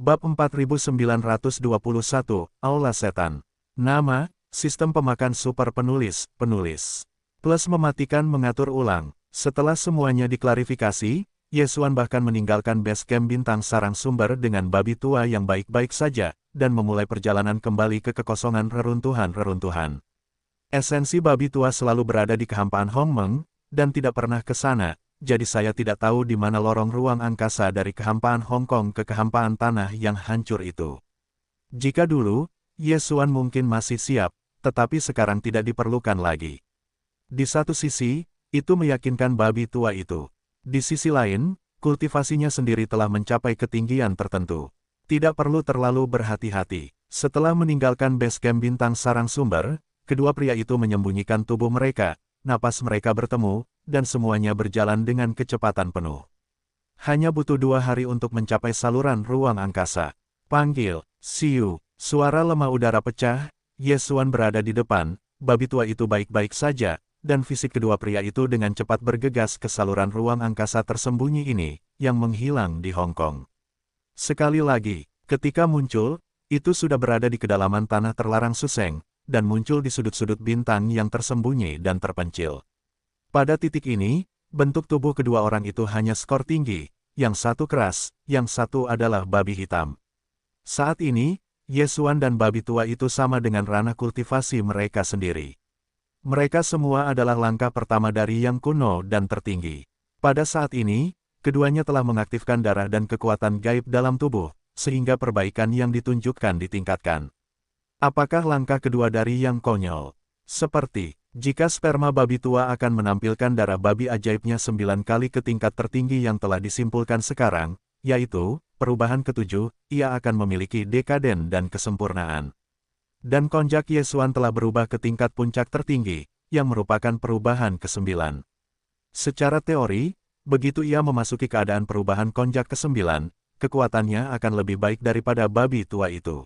Bab 4921, Aula Setan. Nama, Sistem Pemakan Super Penulis, Penulis. Plus mematikan mengatur ulang. Setelah semuanya diklarifikasi, Yesuan bahkan meninggalkan base camp bintang sarang sumber dengan babi tua yang baik-baik saja, dan memulai perjalanan kembali ke kekosongan reruntuhan-reruntuhan. Esensi babi tua selalu berada di kehampaan Hongmeng, dan tidak pernah ke sana. Jadi saya tidak tahu di mana lorong ruang angkasa dari kehampaan Hong Kong ke kehampaan tanah yang hancur itu. Jika dulu, Yesuan mungkin masih siap, tetapi sekarang tidak diperlukan lagi. Di satu sisi, itu meyakinkan babi tua itu. Di sisi lain, kultivasinya sendiri telah mencapai ketinggian tertentu. Tidak perlu terlalu berhati-hati. Setelah meninggalkan base camp bintang sarang sumber, kedua pria itu menyembunyikan tubuh mereka, napas mereka bertemu, dan semuanya berjalan dengan kecepatan penuh. Hanya butuh 2 hari untuk mencapai saluran ruang angkasa. Panggil, Siu, suara lemah udara pecah, Yesuan berada di depan, babi tua itu baik-baik saja, dan fisik kedua pria itu dengan cepat bergegas ke saluran ruang angkasa tersembunyi ini, yang menghilang di Hong Kong. Sekali lagi, ketika muncul, itu sudah berada di kedalaman tanah terlarang Suseng, dan muncul di sudut-sudut bintang yang tersembunyi dan terpencil. Pada titik ini, bentuk tubuh kedua orang itu hanya skor tinggi, yang satu keras, yang satu adalah babi hitam. Saat ini, Yesuan dan babi tua itu sama dengan ranah kultivasi mereka sendiri. Mereka semua adalah langkah pertama dari yang kuno dan tertinggi. Pada saat ini, keduanya telah mengaktifkan darah dan kekuatan gaib dalam tubuh, sehingga perbaikan yang ditunjukkan ditingkatkan. Apakah langkah kedua dari yang konyol? Seperti, jika sperma babi tua akan menampilkan darah babi ajaibnya 9 kali ke tingkat tertinggi yang telah disimpulkan sekarang, yaitu, perubahan ke-7, ia akan memiliki dekaden dan kesempurnaan. Dan konjak Yesuan telah berubah ke tingkat puncak tertinggi, yang merupakan perubahan ke-9. Secara teori, begitu ia memasuki keadaan perubahan konjak ke-9, kekuatannya akan lebih baik daripada babi tua itu.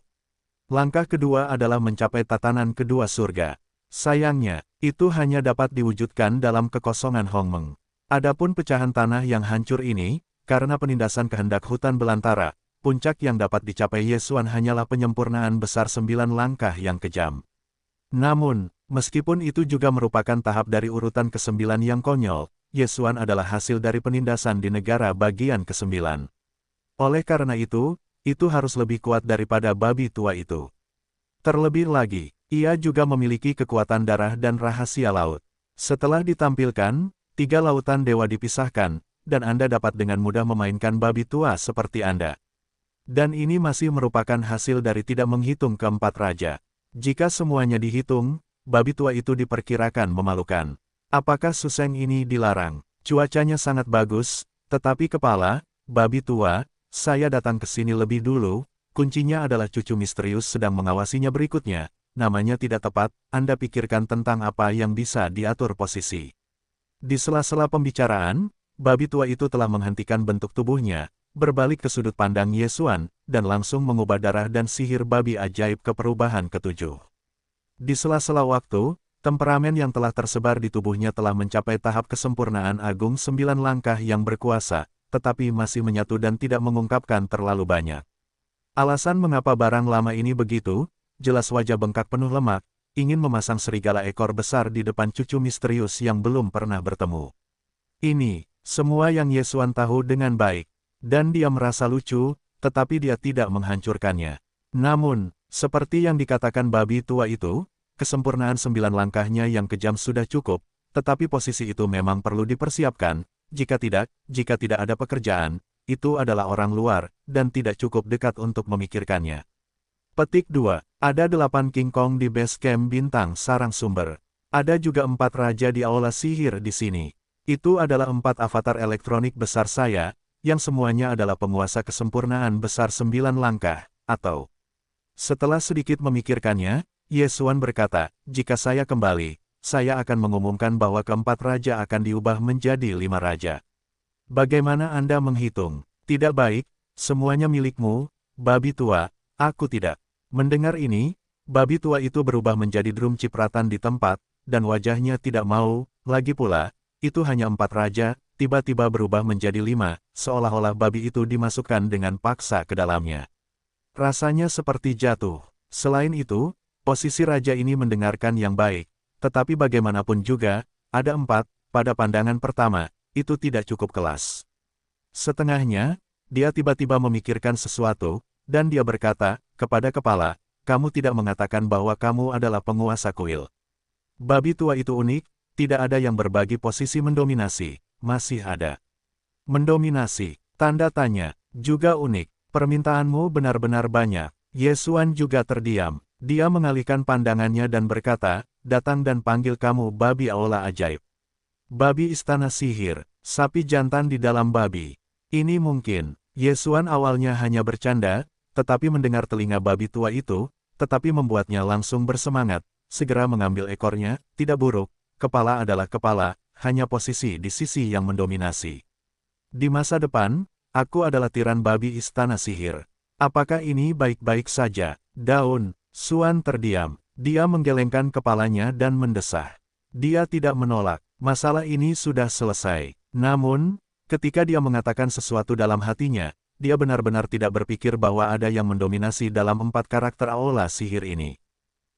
Langkah kedua adalah mencapai tatanan kedua surga. Sayangnya, itu hanya dapat diwujudkan dalam kekosongan Hongmeng. Adapun pecahan tanah yang hancur ini, karena penindasan kehendak hutan belantara, puncak yang dapat dicapai Yesuan hanyalah penyempurnaan besar 9 langkah yang kejam. Namun, meskipun itu juga merupakan tahap dari urutan ke-9 yang konyol, Yesuan adalah hasil dari penindasan di negara bagian ke-9. Oleh karena itu harus lebih kuat daripada babi tua itu. Terlebih lagi, ia juga memiliki kekuatan darah dan rahasia laut. Setelah ditampilkan, 3 lautan dewa dipisahkan, dan Anda dapat dengan mudah memainkan babi tua seperti Anda. Dan ini masih merupakan hasil dari tidak menghitung keempat raja. Jika semuanya dihitung, babi tua itu diperkirakan memalukan. Apakah Suseng ini dilarang? Cuacanya sangat bagus, tetapi kepala, babi tua, saya datang ke sini lebih dulu, kuncinya adalah cucu misterius sedang mengawasinya berikutnya, namanya tidak tepat, Anda pikirkan tentang apa yang bisa diatur posisi. Di sela-sela pembicaraan, babi tua itu telah menghentikan bentuk tubuhnya, berbalik ke sudut pandang Yesuan, dan langsung mengubah darah dan sihir babi ajaib ke perubahan ke-7. Di sela-sela waktu, temperamen yang telah tersebar di tubuhnya telah mencapai tahap kesempurnaan agung 9 langkah yang berkuasa, tetapi masih menyatu dan tidak mengungkapkan terlalu banyak. Alasan mengapa barang lama ini begitu, jelas wajah bengkak penuh lemak, ingin memasang serigala ekor besar di depan cucu misterius yang belum pernah bertemu. Ini, semua yang Yesuan tahu dengan baik. Dan dia merasa lucu, tetapi dia tidak menghancurkannya. Namun, seperti yang dikatakan babi tua itu, kesempurnaan 9 langkahnya yang kejam sudah cukup, tetapi posisi itu memang perlu dipersiapkan, jika tidak ada pekerjaan, itu adalah orang luar, dan tidak cukup dekat untuk memikirkannya. Petik 2. Ada 8 King Kong di base camp bintang sarang sumber. Ada juga 4 raja di aula sihir di sini. Itu adalah 4 avatar elektronik besar saya, yang semuanya adalah penguasa kesempurnaan besar 9 langkah, atau. Setelah sedikit memikirkannya, Yesuan berkata, jika saya kembali, saya akan mengumumkan bahwa keempat raja akan diubah menjadi 5 raja. Bagaimana Anda menghitung? Tidak baik, semuanya milikmu, babi tua, aku tidak. Mendengar ini, babi tua itu berubah menjadi drum cipratan di tempat, dan wajahnya tidak mau, lagi pula, itu hanya 4 raja, tiba-tiba berubah menjadi 5, seolah-olah babi itu dimasukkan dengan paksa ke dalamnya. Rasanya seperti jatuh. Selain itu, posisi raja ini mendengarkan yang baik, tetapi bagaimanapun juga, ada 4, pada pandangan pertama, itu tidak cukup kelas. Setengahnya, dia tiba-tiba memikirkan sesuatu, dan dia berkata, kepada kepala, kamu tidak mengatakan bahwa kamu adalah penguasa kuil. Babi tua itu unik, tidak ada yang berbagi posisi mendominasi, masih ada. Mendominasi, tanda tanya, juga unik. Permintaanmu benar-benar banyak. Yesuan juga terdiam. Dia mengalihkan pandangannya dan berkata, datang dan panggil kamu babi aula ajaib. Babi istana sihir, sapi jantan di dalam babi. Ini mungkin. Yesuan awalnya hanya bercanda, tetapi mendengar telinga babi tua itu, tetapi membuatnya langsung bersemangat, segera mengambil ekornya, tidak buruk, kepala adalah kepala, hanya posisi di sisi yang mendominasi. Di masa depan, aku adalah tiran babi istana sihir. Apakah ini baik-baik saja? Daun, Suan terdiam. Dia menggelengkan kepalanya dan mendesah. Dia tidak menolak. Masalah ini sudah selesai. Namun, ketika dia mengatakan sesuatu dalam hatinya, dia benar-benar tidak berpikir bahwa ada yang mendominasi dalam 4 karakter aula sihir ini.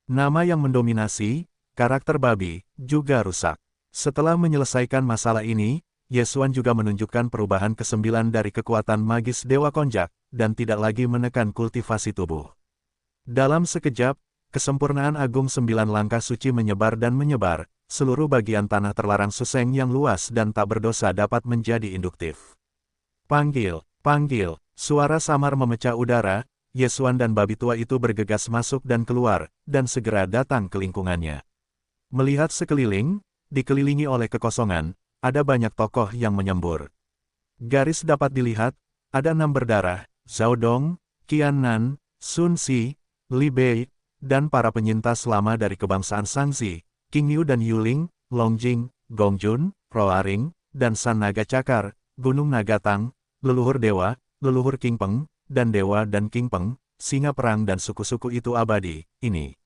Nama yang mendominasi, karakter babi, juga rusak. Setelah menyelesaikan masalah ini, Yesuan juga menunjukkan perubahan ke-9 dari kekuatan magis Dewa Konjak, dan tidak lagi menekan kultivasi tubuh. Dalam sekejap, kesempurnaan agung 9 langkah suci menyebar dan menyebar, seluruh bagian tanah terlarang Suseng yang luas dan tak berdosa dapat menjadi induktif. Panggil, panggil, suara samar memecah udara, Yesuan dan babi tua itu bergegas masuk dan keluar, dan segera datang ke lingkungannya. Melihat sekeliling, dikelilingi oleh kekosongan, ada banyak tokoh yang menyembur. Garis dapat dilihat, ada 6 berdarah, Zhao Dong, Qian Nan, Sun Si, Li Bei, dan para penyintas lama dari kebangsaan Shangzi, Qing Yu dan Yuling, Long Jing, Gong Jun, Roaring, dan San Naga Cakar, Gunung Nagatang, leluhur dewa, leluhur King Peng, dan dewa dan King Peng, singa perang dan suku-suku itu abadi, ini.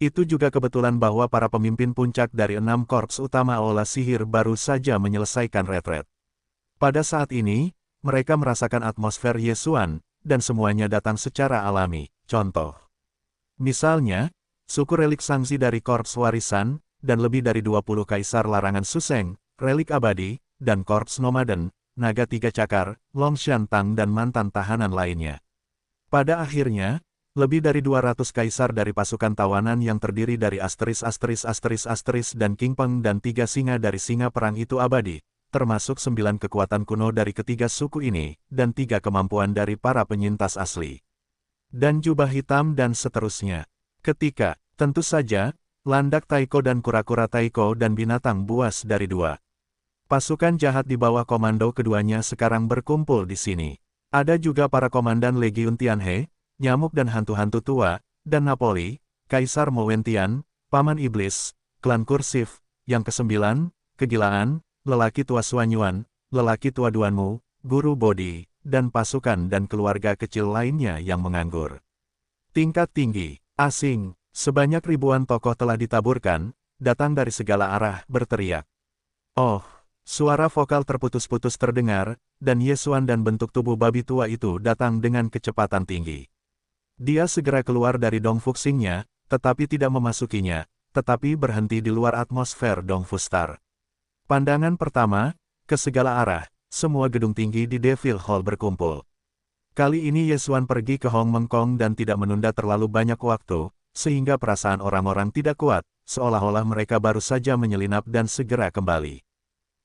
Itu juga kebetulan bahwa para pemimpin puncak dari 6 korps utama aula sihir baru saja menyelesaikan retret. Pada saat ini, mereka merasakan atmosfer Yesuan, dan semuanya datang secara alami. Contoh. Misalnya, suku relik Shangzi dari korps warisan, dan lebih dari 20 kaisar larangan Suseng, relik abadi, dan korps nomaden, naga 3 cakar, Longshan Tang dan mantan tahanan lainnya. Pada akhirnya, lebih dari 200 kaisar dari pasukan tawanan yang terdiri dari asteris dan King Peng dan 3 singa dari singa perang itu abadi, termasuk 9 kekuatan kuno dari ketiga suku ini, dan 3 kemampuan dari para penyintas asli. Dan jubah hitam dan seterusnya. Ketika, tentu saja, landak taiko dan kura-kura taiko dan binatang buas dari 2 pasukan jahat di bawah komando keduanya sekarang berkumpul di sini. Ada juga para komandan Legiun Tianhe, nyamuk dan hantu-hantu tua, dan Napoli, Kaisar Mowentian, Paman Iblis, Klan Kursif, yang ke-9, kegilaan, lelaki tua Suanyuan, lelaki tua Duanmu, Guru Bodhi, dan pasukan dan keluarga kecil lainnya yang menganggur. Tingkat tinggi, asing, sebanyak ribuan tokoh telah ditaburkan, datang dari segala arah, berteriak. Oh, suara vokal terputus-putus terdengar, dan Yesuan dan bentuk tubuh babi tua itu datang dengan kecepatan tinggi. Dia segera keluar dari Dong Fuxingnya, tetapi tidak memasukinya, tetapi berhenti di luar atmosfer Dong Fustar. Pandangan pertama, ke segala arah, semua gedung tinggi di Devil Hall berkumpul. Kali ini Yesuan pergi ke Hong Mengkong dan tidak menunda terlalu banyak waktu, sehingga perasaan orang-orang tidak kuat, seolah-olah mereka baru saja menyelinap dan segera kembali.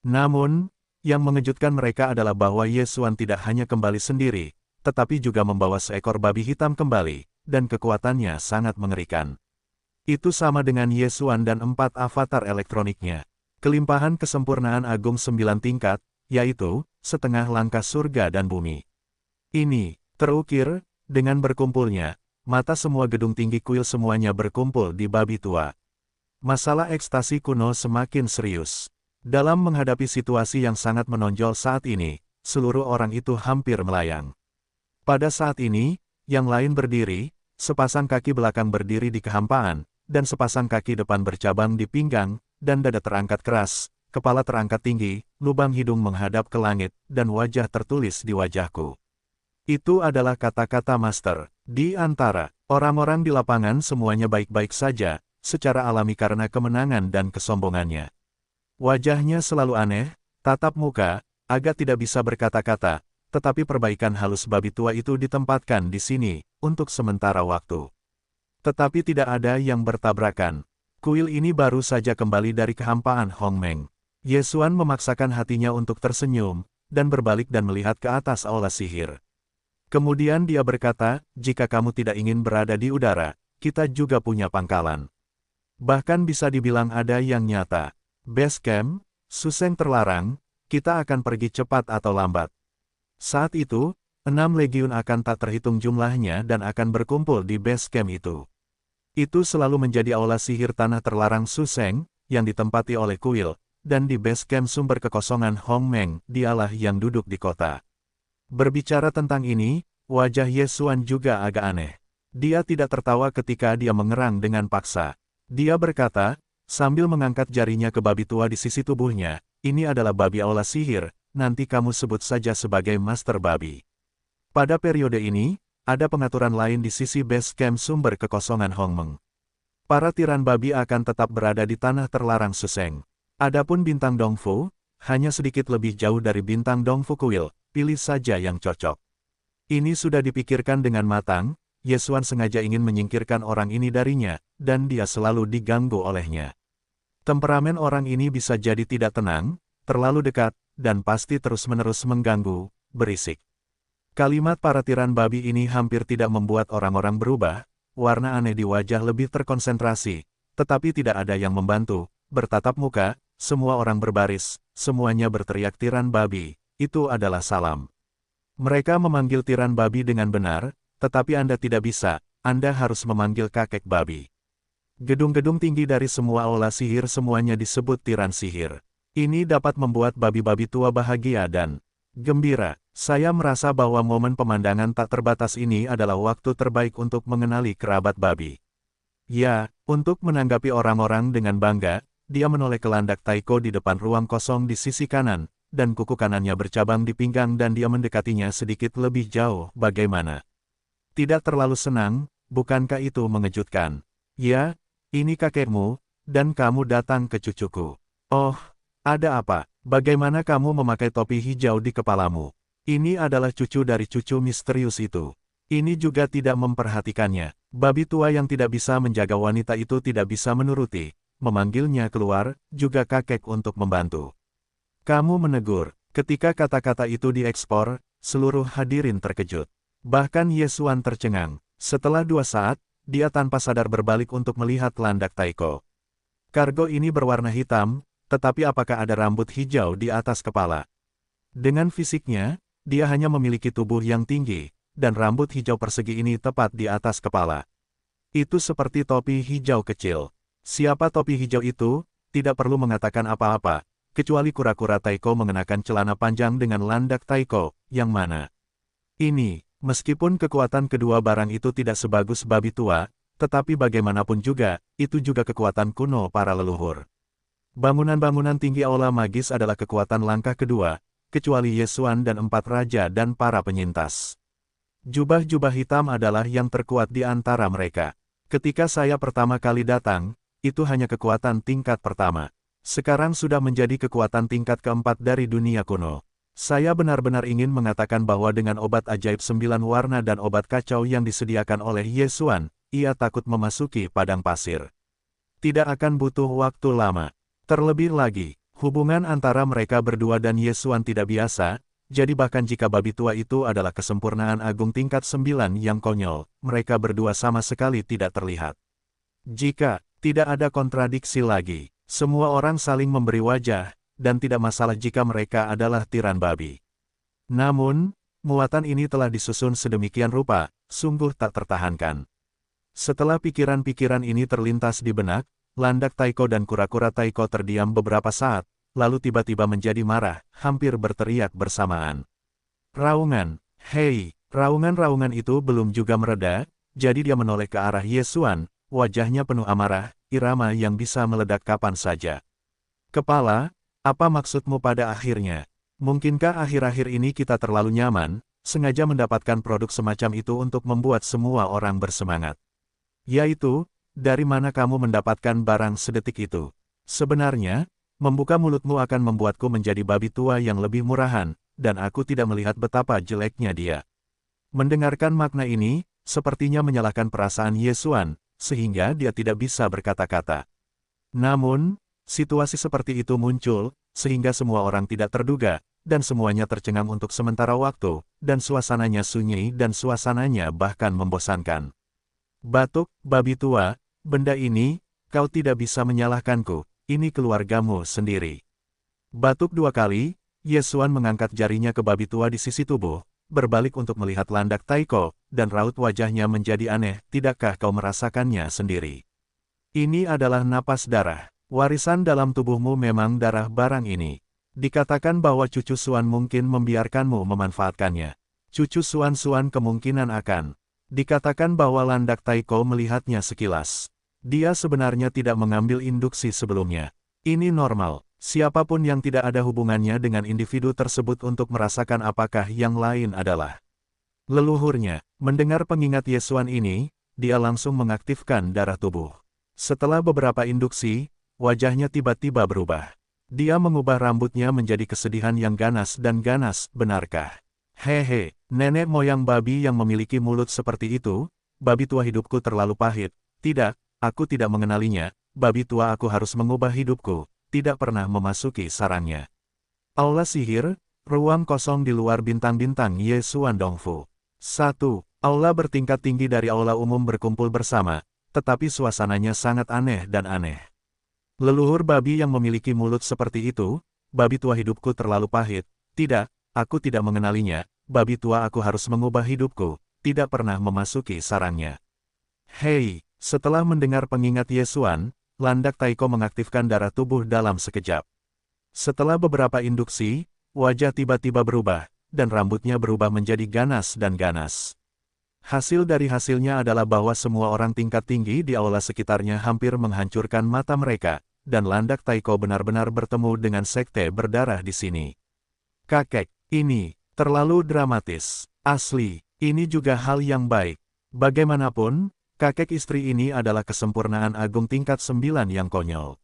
Namun, yang mengejutkan mereka adalah bahwa Yesuan tidak hanya kembali sendiri, tetapi juga membawa seekor babi hitam kembali, dan kekuatannya sangat mengerikan. Itu sama dengan Yesuan dan 4 avatar elektroniknya. Kelimpahan kesempurnaan agung 9 tingkat, yaitu, setengah langkah surga dan bumi. Ini, terukir, dengan berkumpulnya, mata semua gedung tinggi kuil semuanya berkumpul di babi tua. Masalah ekstasi kuno semakin serius. Dalam menghadapi situasi yang sangat menonjol saat ini, seluruh orang itu hampir melayang. Pada saat ini, yang lain berdiri, sepasang kaki belakang berdiri di kehampaan, dan sepasang kaki depan bercabang di pinggang, dan dada terangkat keras, kepala terangkat tinggi, lubang hidung menghadap ke langit, dan wajah tertulis di wajahku. Itu adalah kata-kata Master. Di antara orang-orang di lapangan semuanya baik-baik saja, secara alami karena kemenangan dan kesombongannya. Wajahnya selalu aneh, tatap muka, agak tidak bisa berkata-kata, tetapi perbaikan halus babi tua itu ditempatkan di sini, untuk sementara waktu. Tetapi tidak ada yang bertabrakan. Kuil ini baru saja kembali dari kehampaan Hongmeng. Ye Xuan memaksakan hatinya untuk tersenyum, dan berbalik dan melihat ke atas aula sihir. Kemudian dia berkata, jika kamu tidak ingin berada di udara, kita juga punya pangkalan. Bahkan bisa dibilang ada yang nyata. Base camp, Suseng terlarang, kita akan pergi cepat atau lambat. Saat itu, 6 legiun akan tak terhitung jumlahnya dan akan berkumpul di base camp itu. Itu selalu menjadi aula sihir tanah terlarang Suseng, yang ditempati oleh kuil, dan di base camp sumber kekosongan Hongmeng, dialah yang duduk di kota. Berbicara tentang ini, wajah Ye Xuan juga agak aneh. Dia tidak tertawa ketika dia mengerang dengan paksa. Dia berkata, sambil mengangkat jarinya ke babi tua di sisi tubuhnya, ini adalah babi aula sihir, nanti kamu sebut saja sebagai Master Babi. Pada periode ini, ada pengaturan lain di sisi base camp sumber kekosongan Hongmeng. Para tiran babi akan tetap berada di tanah terlarang Suseng. Adapun bintang Dongfu, hanya sedikit lebih jauh dari bintang Dongfu kuil. Pilih saja yang cocok. Ini sudah dipikirkan dengan matang, Ye Xuan sengaja ingin menyingkirkan orang ini darinya, dan dia selalu diganggu olehnya. Temperamen orang ini bisa jadi tidak tenang, terlalu dekat, dan pasti terus-menerus mengganggu, berisik. Kalimat para tiran babi ini hampir tidak membuat orang-orang berubah, warna aneh di wajah lebih terkonsentrasi, tetapi tidak ada yang membantu, bertatap muka, semua orang berbaris, semuanya berteriak tiran babi. Itu adalah salam. Mereka memanggil tiran babi dengan benar, tetapi Anda tidak bisa, Anda harus memanggil kakek babi. Gedung-gedung tinggi dari semua aula sihir semuanya disebut tiran sihir. Ini dapat membuat babi-babi tua bahagia dan gembira. Saya merasa bahwa momen pemandangan tak terbatas ini adalah waktu terbaik untuk mengenali kerabat babi. Ya, untuk menanggapi orang-orang dengan bangga, dia menoleh ke landak Taiko di depan ruang kosong di sisi kanan, dan kuku kanannya bercabang di pinggang dan dia mendekatinya sedikit lebih jauh. Bagaimana? Tidak terlalu senang, bukankah itu mengejutkan? Ya, ini kakekmu, dan kamu datang ke cucuku. Oh, ada apa? Bagaimana kamu memakai topi hijau di kepalamu? Ini adalah cucu dari cucu misterius itu. Ini juga tidak memperhatikannya. Babi tua yang tidak bisa menjaga wanita itu tidak bisa menuruti, memanggilnya keluar, juga kakek untuk membantu. Kamu menegur. Ketika kata-kata itu diekspor, seluruh hadirin terkejut. Bahkan Ye Xuan tercengang. Setelah 2 saat, dia tanpa sadar berbalik untuk melihat landak Taiko. Kargo ini berwarna hitam, tetapi apakah ada rambut hijau di atas kepala? Dengan fisiknya, dia hanya memiliki tubuh yang tinggi, dan rambut hijau persegi ini tepat di atas kepala. Itu seperti topi hijau kecil. Siapa topi hijau itu, tidak perlu mengatakan apa-apa. Kecuali kura-kura Taiko mengenakan celana panjang dengan landak Taiko, yang mana? Ini, meskipun kekuatan kedua barang itu tidak sebagus babi tua, tetapi bagaimanapun juga, itu juga kekuatan kuno para leluhur. Bangunan-bangunan tinggi aula magis adalah kekuatan langkah kedua, kecuali Ye Xuan dan 4 raja dan para penyintas. Jubah-jubah hitam adalah yang terkuat di antara mereka. Ketika saya pertama kali datang, itu hanya kekuatan tingkat pertama. Sekarang sudah menjadi kekuatan tingkat keempat dari dunia kuno. Saya benar-benar ingin mengatakan bahwa dengan obat ajaib 9 warna dan obat kacau yang disediakan oleh Ye Xuan, ia takut memasuki padang pasir. Tidak akan butuh waktu lama. Terlebih lagi, hubungan antara mereka berdua dan Ye Xuan tidak biasa, jadi bahkan jika babi tua itu adalah kesempurnaan agung tingkat 9 yang konyol, mereka berdua sama sekali tidak terlihat. Jika tidak ada kontradiksi lagi, semua orang saling memberi wajah, dan tidak masalah jika mereka adalah tiran babi. Namun, muatan ini telah disusun sedemikian rupa, sungguh tak tertahankan. Setelah pikiran-pikiran ini terlintas di benak, landak Taiko dan kura-kura Taiko terdiam beberapa saat, lalu tiba-tiba menjadi marah, hampir berteriak bersamaan. Raungan, hei, raungan-raungan itu belum juga mereda, jadi dia menoleh ke arah Ye Xuan, wajahnya penuh amarah, irama yang bisa meledak kapan saja. Kepala, apa maksudmu pada akhirnya? Mungkinkah akhir-akhir ini kita terlalu nyaman, sengaja mendapatkan produk semacam itu untuk membuat semua orang bersemangat. Yaitu, dari mana kamu mendapatkan barang sedetik itu? Sebenarnya, membuka mulutmu akan membuatku menjadi babi tua yang lebih murahan, dan aku tidak melihat betapa jeleknya dia. Mendengarkan makna ini, sepertinya menyalahkan perasaan Yesuan, sehingga dia tidak bisa berkata-kata. Namun, situasi seperti itu muncul, sehingga semua orang tidak terduga, dan semuanya tercengang untuk sementara waktu, dan suasananya sunyi dan suasananya bahkan membosankan. Batuk, babi tua, benda ini, kau tidak bisa menyalahkanku, ini keluargamu sendiri. Batuk 2 kali, Yesuan mengangkat jarinya ke babi tua di sisi tubuh, berbalik untuk melihat landak Taiko, dan raut wajahnya menjadi aneh, tidakkah kau merasakannya sendiri? Ini adalah napas darah. Warisan dalam tubuhmu memang darah barang ini. Dikatakan bahwa cucu Suan mungkin membiarkanmu memanfaatkannya. Cucu Suan-Suan kemungkinan akan. Dikatakan bahwa landak Taiko melihatnya sekilas. Dia sebenarnya tidak mengambil induksi sebelumnya. Ini normal. Siapapun yang tidak ada hubungannya dengan individu tersebut untuk merasakan apakah yang lain adalah leluhurnya. Mendengar pengingat Yesuan ini, dia langsung mengaktifkan darah tubuh. Setelah beberapa induksi, wajahnya tiba-tiba berubah. Dia mengubah rambutnya menjadi kesedihan yang ganas dan ganas, benarkah? Hehe, nenek moyang babi yang memiliki mulut seperti itu, babi tua hidupku terlalu pahit. Tidak, aku tidak mengenalinya, babi tua aku harus mengubah hidupku. Tidak pernah memasuki sarangnya. Aula sihir, ruang kosong di luar bintang-bintang Yesuan Dongfu. 1. Aula bertingkat tinggi dari aula umum berkumpul bersama, tetapi suasananya sangat aneh dan aneh. Leluhur babi yang memiliki mulut seperti itu, babi tua hidupku terlalu pahit. Tidak, aku tidak mengenalinya, babi tua aku harus mengubah hidupku, tidak pernah memasuki sarangnya. Hei, setelah mendengar pengingat Yesuan, landak Taiko mengaktifkan darah tubuh dalam sekejap. Setelah beberapa induksi, wajah tiba-tiba berubah, dan rambutnya berubah menjadi ganas dan ganas. Hasil dari hasilnya adalah bahwa semua orang tingkat tinggi di aula sekitarnya hampir menghancurkan mata mereka, dan landak Taiko benar-benar bertemu dengan sekte berdarah di sini. Kakek, ini terlalu dramatis. Asli, ini juga hal yang baik. Bagaimanapun, kakek istri ini adalah kesempurnaan agung tingkat 9 yang konyol.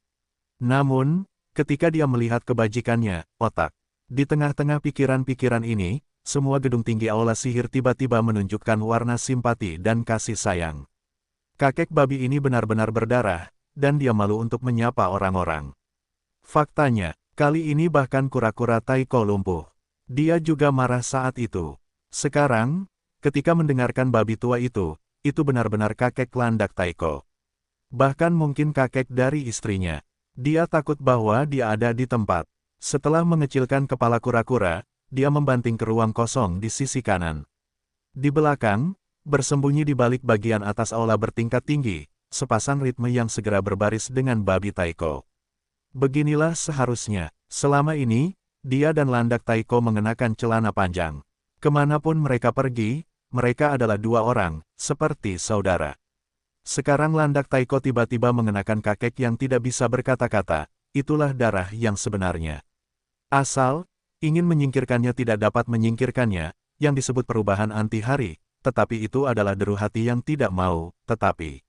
Namun, ketika dia melihat kebajikannya, otak. Di tengah-tengah pikiran-pikiran ini, semua gedung tinggi aula sihir tiba-tiba menunjukkan warna simpati dan kasih sayang. Kakek babi ini benar-benar berdarah, dan dia malu untuk menyapa orang-orang. Faktanya, kali ini bahkan kura-kura Taiko lumpuh. Dia juga marah saat itu. Sekarang, ketika mendengarkan babi tua itu benar-benar kakek landak Taiko. Bahkan mungkin kakek dari istrinya. Dia takut bahwa dia ada di tempat. Setelah mengecilkan kepala kura-kura, dia membanting ke ruang kosong di sisi kanan. Di belakang, bersembunyi di balik bagian atas aula bertingkat tinggi, sepasang ritme yang segera berbaris dengan babi Taiko. Beginilah seharusnya. Selama ini, dia dan landak Taiko mengenakan celana panjang. Kemanapun mereka pergi, mereka adalah 2 orang, seperti saudara. Sekarang landak Taiko tiba-tiba mengenakan kakek yang tidak bisa berkata-kata, itulah darah yang sebenarnya. Asal, ingin menyingkirkannya tidak dapat menyingkirkannya, yang disebut perubahan anti-hari, tetapi itu adalah deru hati yang tidak mau, tetapi.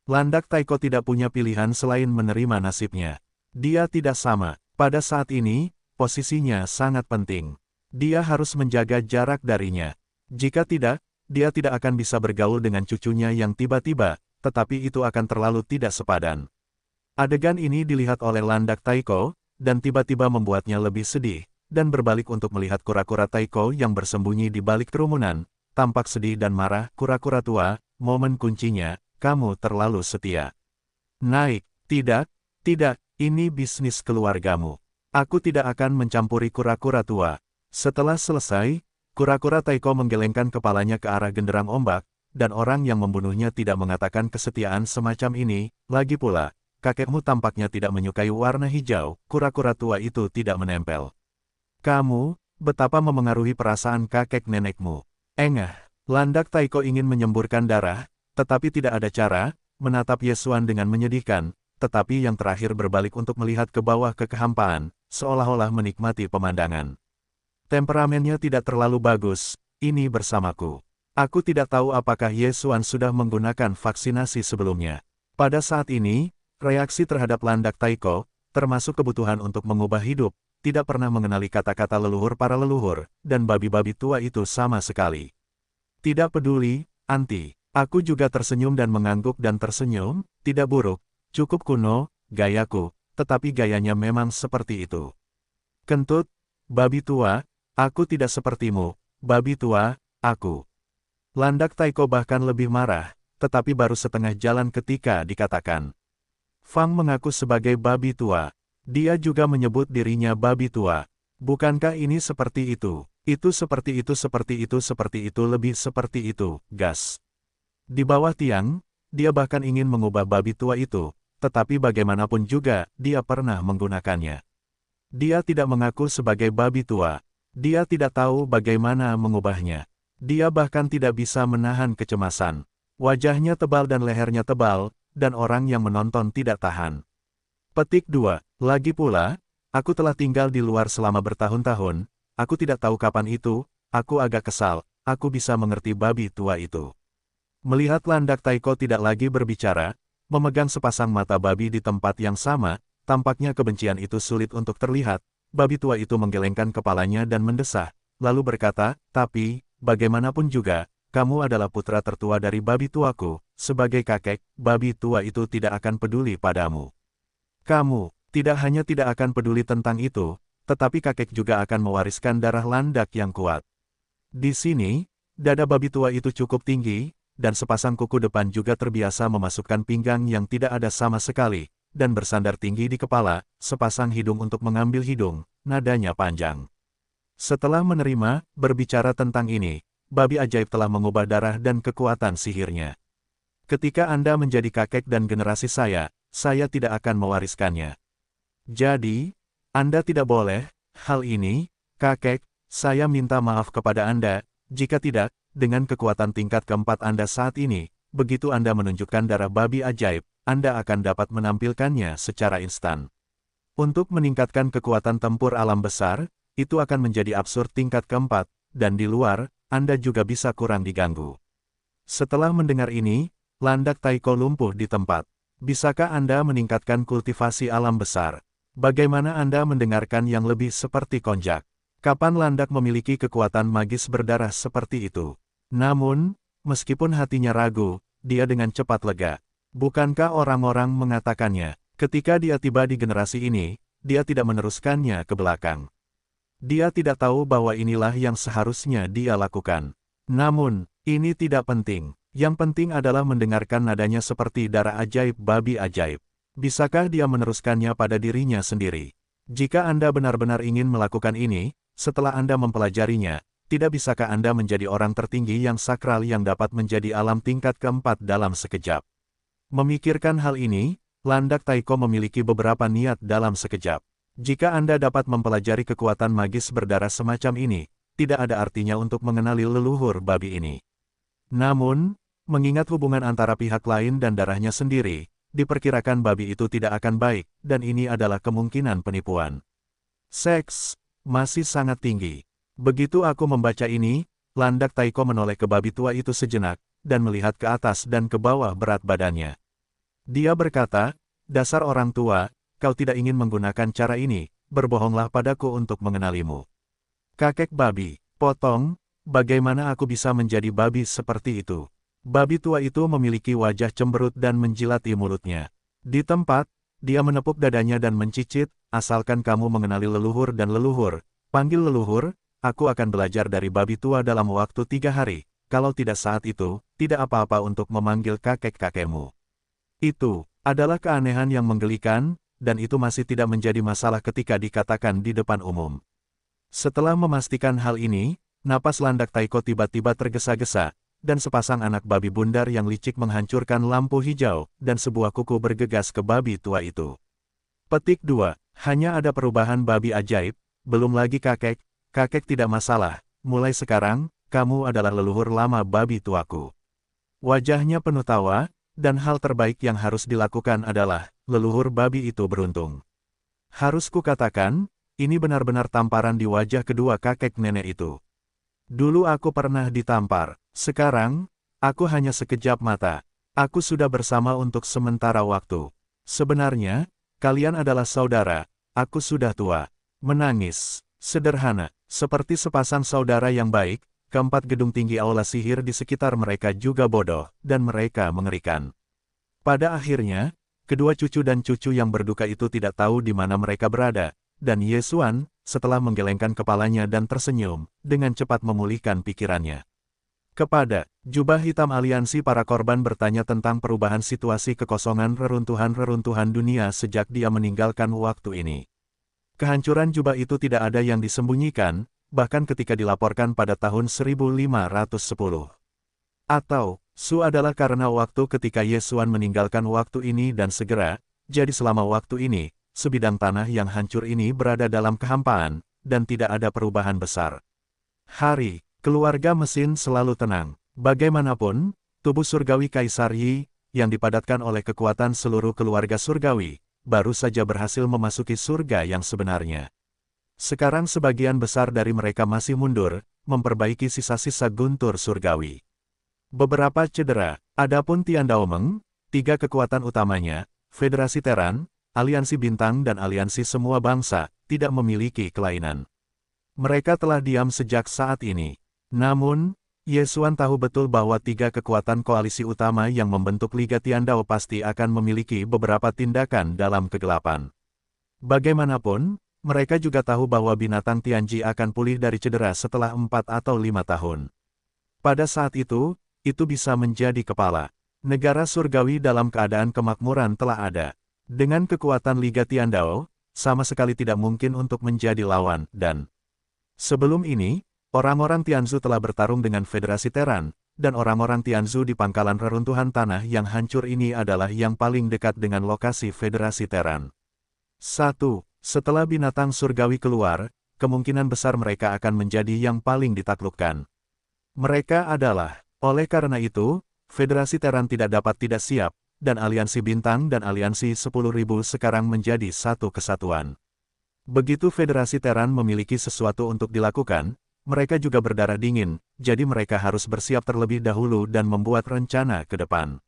Landak Taiko tidak punya pilihan selain menerima nasibnya. Dia tidak sama, pada saat ini, posisinya sangat penting. Dia harus menjaga jarak darinya. Jika tidak, dia tidak akan bisa bergaul dengan cucunya yang tiba-tiba, tetapi itu akan terlalu tidak sepadan. Adegan ini dilihat oleh landak Taiko, dan tiba-tiba membuatnya lebih sedih, dan berbalik untuk melihat kura-kura Taiko yang bersembunyi di balik kerumunan, tampak sedih dan marah. Kura-kura tua, momen kuncinya, kamu terlalu setia. Naik, tidak, ini bisnis keluargamu. Aku tidak akan mencampuri kura-kura tua. Setelah selesai, kura-kura Taiko menggelengkan kepalanya ke arah genderang ombak, dan orang yang membunuhnya tidak mengatakan kesetiaan semacam ini. Lagi pula, kakekmu tampaknya tidak menyukai warna hijau, kura-kura tua itu tidak menempel. Kamu, betapa memengaruhi perasaan kakek nenekmu. Engah, landak Taiko ingin menyemburkan darah, tetapi tidak ada cara, menatap Yesuan dengan menyedihkan, tetapi yang terakhir berbalik untuk melihat ke bawah ke kehampaan, seolah-olah menikmati pemandangan. Temperamennya tidak terlalu bagus, ini bersamaku. Aku tidak tahu apakah Ye Xuan sudah menggunakan vaksinasi sebelumnya. Pada saat ini, reaksi terhadap landak Taiko, termasuk kebutuhan untuk mengubah hidup, tidak pernah mengenali kata-kata leluhur para leluhur, dan babi-babi tua itu sama sekali. Tidak peduli, anti. Aku juga tersenyum dan mengangguk dan tersenyum, tidak buruk, cukup kuno, gayaku, tetapi gayanya memang seperti itu. Kentut, babi tua, aku tidak sepertimu, babi tua, aku. Landak Taiko bahkan lebih marah, tetapi baru setengah jalan ketika dikatakan. Fang mengaku sebagai babi tua. Dia juga menyebut dirinya babi tua. Bukankah ini seperti itu? Itu seperti itu seperti itu seperti itu lebih seperti itu, gas. Di bawah tiang, dia bahkan ingin mengubah babi tua itu, tetapi bagaimanapun juga, dia pernah menggunakannya. Dia tidak mengaku sebagai babi tua. Dia tidak tahu bagaimana mengubahnya. Dia bahkan tidak bisa menahan kecemasan. Wajahnya tebal dan lehernya tebal, dan orang yang menonton tidak tahan. Petik 2. Lagi pula, aku telah tinggal di luar selama bertahun-tahun, aku tidak tahu kapan itu, aku agak kesal, aku bisa mengerti babi tua itu. Melihat landak Taiko tidak lagi berbicara, memegang sepasang mata babi di tempat yang sama, tampaknya kebencian itu sulit untuk terlihat, babi tua itu menggelengkan kepalanya dan mendesah, lalu berkata, tapi, bagaimanapun juga, kamu adalah putra tertua dari babi tuaku, sebagai kakek, babi tua itu tidak akan peduli padamu. Kamu, tidak hanya tidak akan peduli tentang itu, tetapi kakek juga akan mewariskan darah landak yang kuat. Di sini, dada babi tua itu cukup tinggi, dan sepasang kuku depan juga terbiasa memasukkan pinggang yang tidak ada sama sekali, dan bersandar tinggi di kepala, sepasang hidung untuk mengambil hidung, nadanya panjang. Setelah menerima, berbicara tentang ini, babi ajaib telah mengubah darah dan kekuatan sihirnya. Ketika Anda menjadi kakek dan generasi saya tidak akan mewariskannya. Jadi, Anda tidak boleh, hal ini, kakek, saya minta maaf kepada Anda, jika tidak, dengan kekuatan tingkat keempat Anda saat ini, begitu Anda menunjukkan darah babi ajaib, Anda akan dapat menampilkannya secara instan. Untuk meningkatkan kekuatan tempur alam besar, itu akan menjadi absurd tingkat keempat, dan di luar, Anda juga bisa kurang diganggu. Setelah mendengar ini, landak Taiko lumpuh di tempat. Bisakah Anda meningkatkan kultivasi alam besar? Bagaimana Anda mendengarkan yang lebih seperti konjak? Kapan landak memiliki kekuatan magis berdarah seperti itu? Namun, meskipun hatinya ragu, dia dengan cepat lega. Bukankah orang-orang mengatakannya, ketika dia tiba di generasi ini, dia tidak meneruskannya ke belakang. Dia tidak tahu bahwa inilah yang seharusnya dia lakukan. Namun, ini tidak penting. Yang penting adalah mendengarkan nadanya seperti darah ajaib babi ajaib. Bisakah dia meneruskannya pada dirinya sendiri? Jika Anda benar-benar ingin melakukan ini, setelah Anda mempelajarinya, tidak bisakah Anda menjadi orang tertinggi yang sakral yang dapat menjadi alam tingkat keempat dalam sekejap? Memikirkan hal ini, landak Taiko memiliki beberapa niat dalam sekejap. Jika Anda dapat mempelajari kekuatan magis berdarah semacam ini, tidak ada artinya untuk mengenali leluhur babi ini. Namun, mengingat hubungan antara pihak lain dan darahnya sendiri, diperkirakan babi itu tidak akan baik, dan ini adalah kemungkinan penipuan. Seks masih sangat tinggi. Begitu aku membaca ini, landak Taiko menoleh ke babi tua itu sejenak, dan melihat ke atas dan ke bawah berat badannya. Dia berkata, dasar orang tua, kau tidak ingin menggunakan cara ini, berbohonglah padaku untuk mengenalimu. Kakek babi, potong, bagaimana aku bisa menjadi babi seperti itu? Babi tua itu memiliki wajah cemberut dan menjilati mulutnya. Di tempat, dia menepuk dadanya dan mencicit, asalkan kamu mengenali leluhur dan leluhur, panggil leluhur, aku akan belajar dari babi tua dalam waktu 3 hari, kalau tidak saat itu, tidak apa-apa untuk memanggil kakek-kakekmu. Itu adalah keanehan yang menggelikan, dan itu masih tidak menjadi masalah ketika dikatakan di depan umum. Setelah memastikan hal ini, napas landak Taiko tiba-tiba tergesa-gesa, dan sepasang anak babi bundar yang licik menghancurkan lampu hijau, dan sebuah kuku bergegas ke babi tua itu. Petik 2. Hanya ada perubahan babi ajaib, belum lagi kakek, kakek tidak masalah, mulai sekarang, kamu adalah leluhur lama babi tuaku. Wajahnya penuh tawa, dan hal terbaik yang harus dilakukan adalah, leluhur babi itu beruntung. Harus kukatakan, ini benar-benar tamparan di wajah kedua kakek nenek itu. Dulu aku pernah ditampar. Sekarang, aku hanya sekejap mata. Aku sudah bersama untuk sementara waktu. Sebenarnya, kalian adalah saudara. Aku sudah tua. Menangis. Sederhana. Seperti sepasang saudara yang baik, keempat gedung tinggi aula sihir di sekitar mereka juga bodoh, dan mereka mengerikan. Pada akhirnya, kedua cucu dan cucu yang berduka itu tidak tahu di mana mereka berada, dan Ye Xuan, setelah menggelengkan kepalanya dan tersenyum, dengan cepat memulihkan pikirannya. Kepada jubah hitam aliansi para korban bertanya tentang perubahan situasi kekosongan reruntuhan-reruntuhan dunia sejak dia meninggalkan waktu ini. Kehancuran jubah itu tidak ada yang disembunyikan, bahkan ketika dilaporkan pada tahun 1510. Atau, Su adalah karena waktu ketika Ye Xuan meninggalkan waktu ini dan segera, jadi selama waktu ini, sebidang tanah yang hancur ini berada dalam kehampaan, dan tidak ada perubahan besar. Hari, keluarga mesin selalu tenang. Bagaimanapun, tubuh surgawi Kaisar Yi, yang dipadatkan oleh kekuatan seluruh keluarga surgawi, baru saja berhasil memasuki surga yang sebenarnya. Sekarang sebagian besar dari mereka masih mundur, memperbaiki sisa-sisa guntur surgawi. Beberapa cedera, adapun Tian Daomeng, tiga kekuatan utamanya, Federasi Teran, Aliansi Bintang dan Aliansi Semua Bangsa, tidak memiliki kelainan. Mereka telah diam sejak saat ini. Namun, Ye Xuan tahu betul bahwa tiga kekuatan koalisi utama yang membentuk Liga Tiandao pasti akan memiliki beberapa tindakan dalam kegelapan. Bagaimanapun, mereka juga tahu bahwa binatang Tianji akan pulih dari cedera setelah 4 atau 5 tahun. Pada saat itu bisa menjadi kepala. Negara surgawi dalam keadaan kemakmuran telah ada. Dengan kekuatan Liga Tiandao, sama sekali tidak mungkin untuk menjadi lawan, dan sebelum ini, orang-orang Tianzu telah bertarung dengan Federasi Teran, dan orang-orang Tianzu di pangkalan reruntuhan tanah yang hancur ini adalah yang paling dekat dengan lokasi Federasi Teran. 1. Setelah binatang surgawi keluar, kemungkinan besar mereka akan menjadi yang paling ditaklukkan. Mereka adalah, oleh karena itu, Federasi Teran tidak dapat tidak siap, dan Aliansi Bintang dan Aliansi 10.000 sekarang menjadi satu kesatuan. Begitu Federasi Teran memiliki sesuatu untuk dilakukan, mereka juga berdarah dingin, jadi mereka harus bersiap terlebih dahulu dan membuat rencana ke depan.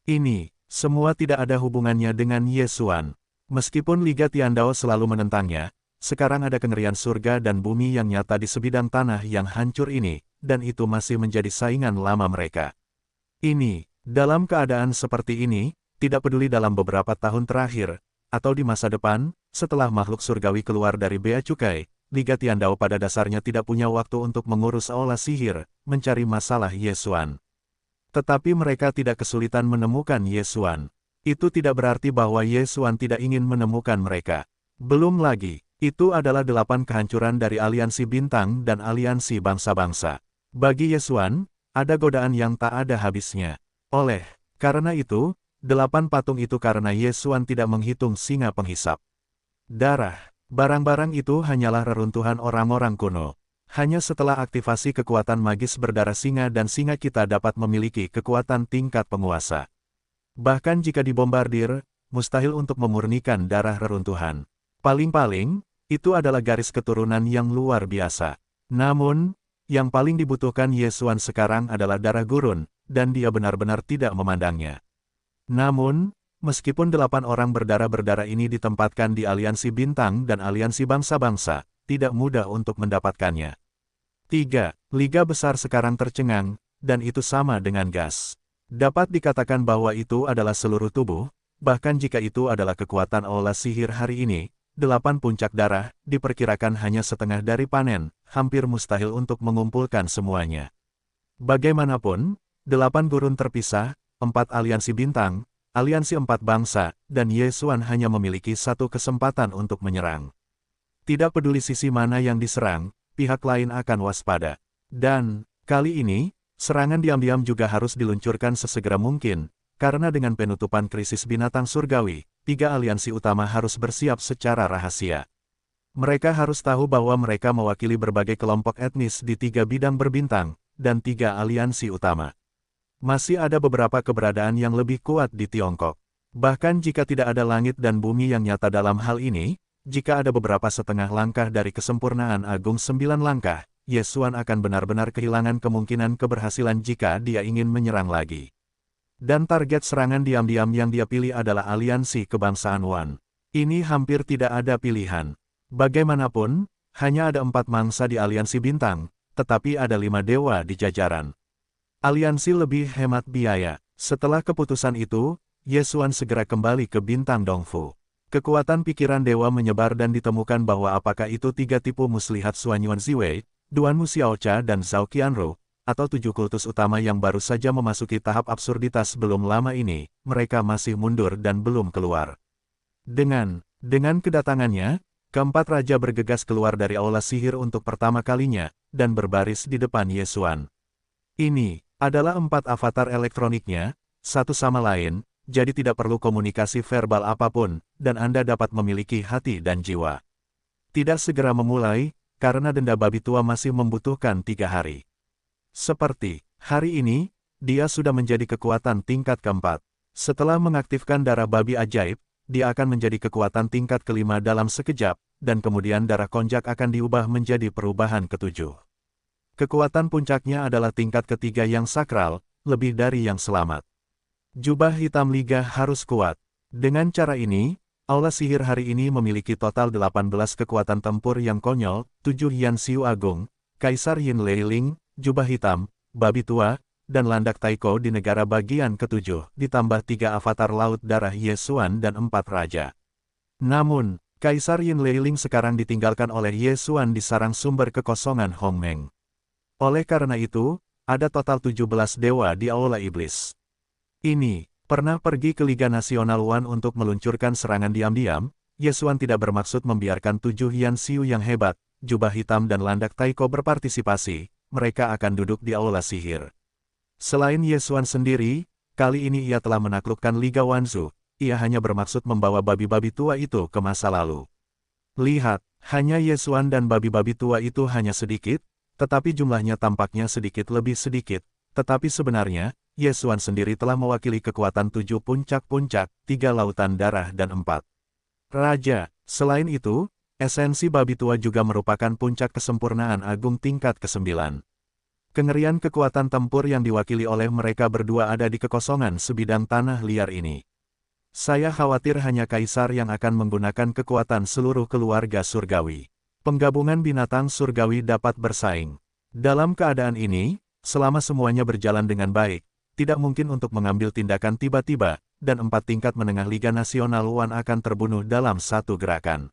Ini, semua tidak ada hubungannya dengan Ye Xuan. Meskipun Liga Tiandao selalu menentangnya, sekarang ada kengerian surga dan bumi yang nyata di sebidang tanah yang hancur ini, dan itu masih menjadi saingan lama mereka. Ini, dalam keadaan seperti ini, tidak peduli dalam beberapa tahun terakhir, atau di masa depan, setelah makhluk surgawi keluar dari Bea Cukai, Liga Tiandao pada dasarnya tidak punya waktu untuk mengurus aula sihir, mencari masalah Ye Xuan. Tetapi mereka tidak kesulitan menemukan Ye Xuan. Itu tidak berarti bahwa Ye Xuan tidak ingin menemukan mereka. Belum lagi, itu adalah 8 kehancuran dari Aliansi Bintang dan Aliansi Bangsa-Bangsa. Bagi Ye Xuan, ada godaan yang tak ada habisnya. Oleh karena itu, 8 patung itu karena Ye Xuan tidak menghitung singa penghisap darah. Barang-barang itu hanyalah reruntuhan orang-orang kuno. Hanya setelah aktivasi kekuatan magis berdarah singa dan singa kita dapat memiliki kekuatan tingkat penguasa. Bahkan jika dibombardir, mustahil untuk memurnikan darah reruntuhan. Paling-paling, itu adalah garis keturunan yang luar biasa. Namun, yang paling dibutuhkan Ye Xuan sekarang adalah darah gurun, dan dia benar-benar tidak memandangnya. Namun, meskipun 8 orang berdarah-berdarah ini ditempatkan di Aliansi Bintang dan Aliansi Bangsa-Bangsa, tidak mudah untuk mendapatkannya. 3. Liga besar sekarang tercengang, dan itu sama dengan gas. Dapat dikatakan bahwa itu adalah seluruh tubuh, bahkan jika itu adalah kekuatan aula sihir hari ini, 8 puncak darah, diperkirakan hanya setengah dari panen, hampir mustahil untuk mengumpulkan semuanya. Bagaimanapun, 8 gurun terpisah, 4 aliansi bintang, aliansi 4 bangsa, dan Ye Xuan hanya memiliki satu kesempatan untuk menyerang. Tidak peduli sisi mana yang diserang, pihak lain akan waspada. Dan, kali ini, serangan diam-diam juga harus diluncurkan sesegera mungkin, karena dengan penutupan krisis binatang surgawi, 3 aliansi utama harus bersiap secara rahasia. Mereka harus tahu bahwa mereka mewakili berbagai kelompok etnis di 3 bidang berbintang, dan 3 aliansi utama. Masih ada beberapa keberadaan yang lebih kuat di Tiongkok. Bahkan jika tidak ada langit dan bumi yang nyata dalam hal ini, jika ada beberapa setengah langkah dari kesempurnaan agung 9 langkah, Ye Xuan akan benar-benar kehilangan kemungkinan keberhasilan jika dia ingin menyerang lagi. Dan target serangan diam-diam yang dia pilih adalah aliansi kebangsaan Wan. Ini hampir tidak ada pilihan. Bagaimanapun, hanya ada 4 mangsa di aliansi bintang, tetapi ada 5 dewa di jajaran. Aliansi lebih hemat biaya. Setelah keputusan itu, Ye Xuan segera kembali ke bintang Dongfu. Kekuatan pikiran dewa menyebar dan ditemukan bahwa apakah itu 3 tipu muslihat Xuanyuan Ziwei, Duanmu Xiaocha dan Zhao Qianru, atau 7 kultus utama yang baru saja memasuki tahap absurditas belum lama ini, mereka masih mundur dan belum keluar. Dengan kedatangannya, keempat raja bergegas keluar dari aula sihir untuk pertama kalinya, dan berbaris di depan Ye Xuan. Ini adalah 4 avatar elektroniknya, satu sama lain, jadi tidak perlu komunikasi verbal apapun, dan Anda dapat memiliki hati dan jiwa. Tidak segera memulai, karena denda babi tua masih membutuhkan 3 hari. Seperti hari ini, dia sudah menjadi kekuatan tingkat keempat. Setelah mengaktifkan darah babi ajaib, dia akan menjadi kekuatan tingkat kelima dalam sekejap, dan kemudian darah konjak akan diubah menjadi perubahan ketujuh. Kekuatan puncaknya adalah tingkat ketiga yang sakral, lebih dari yang selamat. Jubah hitam liga harus kuat. Dengan cara ini, aula sihir hari ini memiliki total 18 kekuatan tempur yang konyol, 7 Yan Xiu Agung, Kaisar Yin Leiling, Jubah Hitam, Babi Tua, dan Landak Taiko di negara bagian ketujuh, ditambah 3 avatar laut darah Ye Xuan dan 4 raja. Namun, Kaisar Yin Leiling sekarang ditinggalkan oleh Ye Xuan di sarang sumber kekosongan Hongmeng. Oleh karena itu, ada total 17 dewa di Aula Iblis. Ini pernah pergi ke Liga Nasional Wan untuk meluncurkan serangan diam-diam. Ye Xuan tidak bermaksud membiarkan 7 Yan Xiu yang hebat, Jubah Hitam dan Landak Taiko berpartisipasi, mereka akan duduk di Aula Sihir. Selain Ye Xuan sendiri, kali ini ia telah menaklukkan Liga Wanzu, ia hanya bermaksud membawa babi-babi tua itu ke masa lalu. Lihat, hanya Ye Xuan dan babi-babi tua itu hanya sedikit, tetapi jumlahnya tampaknya sedikit lebih sedikit, tetapi sebenarnya, Ye Xuan sendiri telah mewakili kekuatan 7 puncak-puncak, 3 lautan darah dan 4 raja. Selain itu, esensi babi tua juga merupakan puncak kesempurnaan agung tingkat ke-9. Kengerian kekuatan tempur yang diwakili oleh mereka berdua ada di kekosongan sebidang tanah liar ini. Saya khawatir hanya Kaisar yang akan menggunakan kekuatan seluruh keluarga surgawi. Penggabungan binatang surgawi dapat bersaing. Dalam keadaan ini, selama semuanya berjalan dengan baik, tidak mungkin untuk mengambil tindakan tiba-tiba, dan 4 tingkat menengah Liga Nasional Wan akan terbunuh dalam satu gerakan.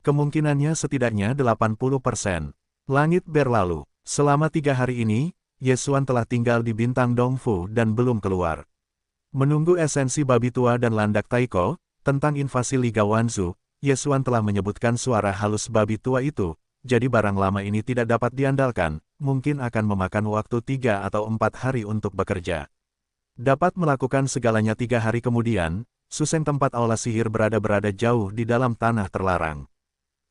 Kemungkinannya setidaknya 80%. Langit berlalu. Selama 3 hari ini, Ye Xuan telah tinggal di bintang Dongfu dan belum keluar. Menunggu esensi babi tua dan Landak Taiko, tentang invasi Liga Wanzu, Ye Xuan telah menyebutkan suara halus babi tua itu, jadi barang lama ini tidak dapat diandalkan, mungkin akan memakan waktu 3 atau 4 hari untuk bekerja. Dapat melakukan segalanya 3 hari kemudian, Suseng tempat aula sihir berada jauh di dalam tanah terlarang.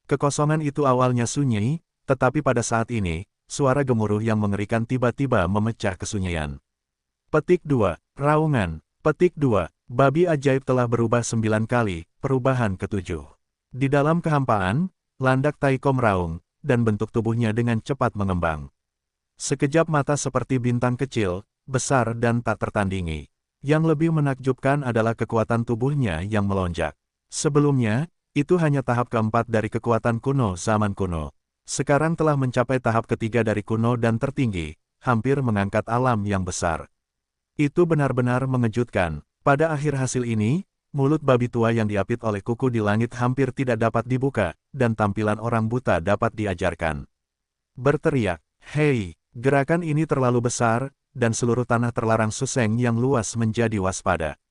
Kekosongan itu awalnya sunyi, tetapi pada saat ini, suara gemuruh yang mengerikan tiba-tiba memecah kesunyian. Petik 2. Raungan. Petik 2. Babi ajaib telah berubah 9 kali, perubahan ke-7. Di dalam kehampaan, Landak Taiko meraung, dan bentuk tubuhnya dengan cepat mengembang. Sekejap mata seperti bintang kecil, besar dan tak tertandingi. Yang lebih menakjubkan adalah kekuatan tubuhnya yang melonjak. Sebelumnya, itu hanya tahap keempat dari kekuatan kuno zaman kuno. Sekarang telah mencapai tahap ketiga dari kuno dan tertinggi, hampir mengangkat alam yang besar. Itu benar-benar mengejutkan. Pada akhir hasil ini, mulut babi tua yang diapit oleh kuku di langit hampir tidak dapat dibuka, dan tampilan orang buta dapat diajarkan. Berteriak, "Hei, gerakan ini terlalu besar," dan seluruh tanah terlarang Suseng yang luas menjadi waspada.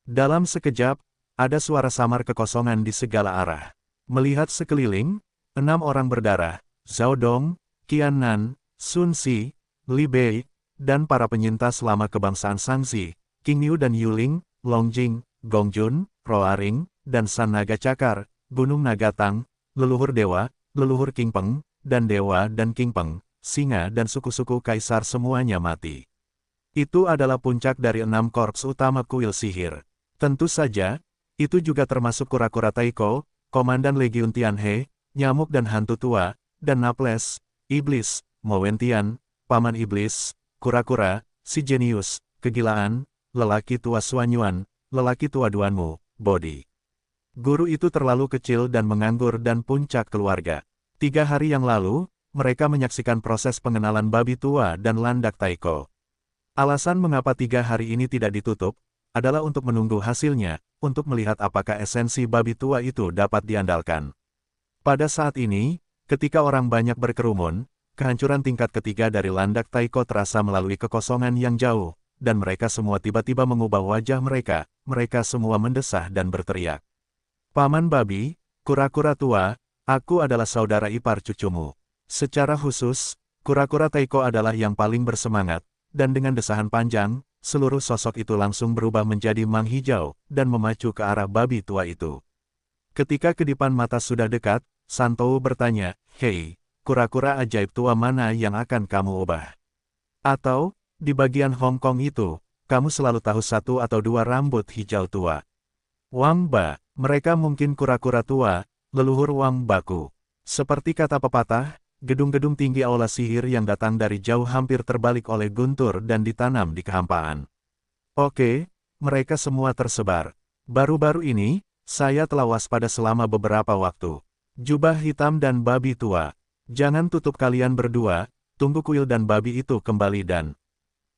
Dalam sekejap, ada suara samar kekosongan di segala arah. Melihat sekeliling, 6 orang berdarah, Zhao Dong, Qian Nan, Sun Si, Li Bei, dan para penyintas lama kebangsaan Shangxi, Qing Niu dan Yuling, Long Jing, Gong Jun, Roaring, dan San Naga Cakar, Gunung Nagatang, leluhur dewa, leluhur King Peng, dan dewa dan King Peng, singa dan suku-suku kaisar semuanya mati. Itu adalah puncak dari 6 korps utama kuil sihir. Tentu saja, itu juga termasuk kura-kura Taiko, Komandan Legiun Tianhe, nyamuk dan hantu tua, dan Naples, iblis, Mowentian, Paman Iblis, Kura-kura, si jenius, kegilaan, lelaki tua Suanyuan, lelaki tua Duanmu, Bodhi. Guru itu terlalu kecil dan menganggur dan puncak keluarga. 3 hari yang lalu, mereka menyaksikan proses pengenalan babi tua dan landak Taiko. Alasan mengapa 3 hari ini tidak ditutup, adalah untuk menunggu hasilnya, untuk melihat apakah esensi babi tua itu dapat diandalkan. Pada saat ini, ketika orang banyak berkerumun, kehancuran tingkat ketiga dari landak Taiko terasa melalui kekosongan yang jauh, dan mereka semua tiba-tiba mengubah wajah mereka semua mendesah dan berteriak. Paman Babi, kura-kura tua, aku adalah saudara ipar cucumu. Secara khusus, kura-kura Taiko adalah yang paling bersemangat, dan dengan desahan panjang, seluruh sosok itu langsung berubah menjadi mang hijau, dan memacu ke arah babi tua itu. Ketika kedipan mata sudah dekat, Santou bertanya, "Hei, kura-kura ajaib tua mana yang akan kamu ubah? Atau, di bagian Hong Kong itu, kamu selalu tahu 1 atau 2 rambut hijau tua?" Wang Ba, mereka mungkin kura-kura tua, leluhur Wang Baku. Seperti kata pepatah, gedung-gedung tinggi aula sihir yang datang dari jauh hampir terbalik oleh guntur dan ditanam di kehampaan. Oke, mereka semua tersebar. Baru-baru ini, saya telah waspada selama beberapa waktu. Jubah hitam dan babi tua. Jangan tutup kalian berdua, tunggu kuil dan babi itu kembali dan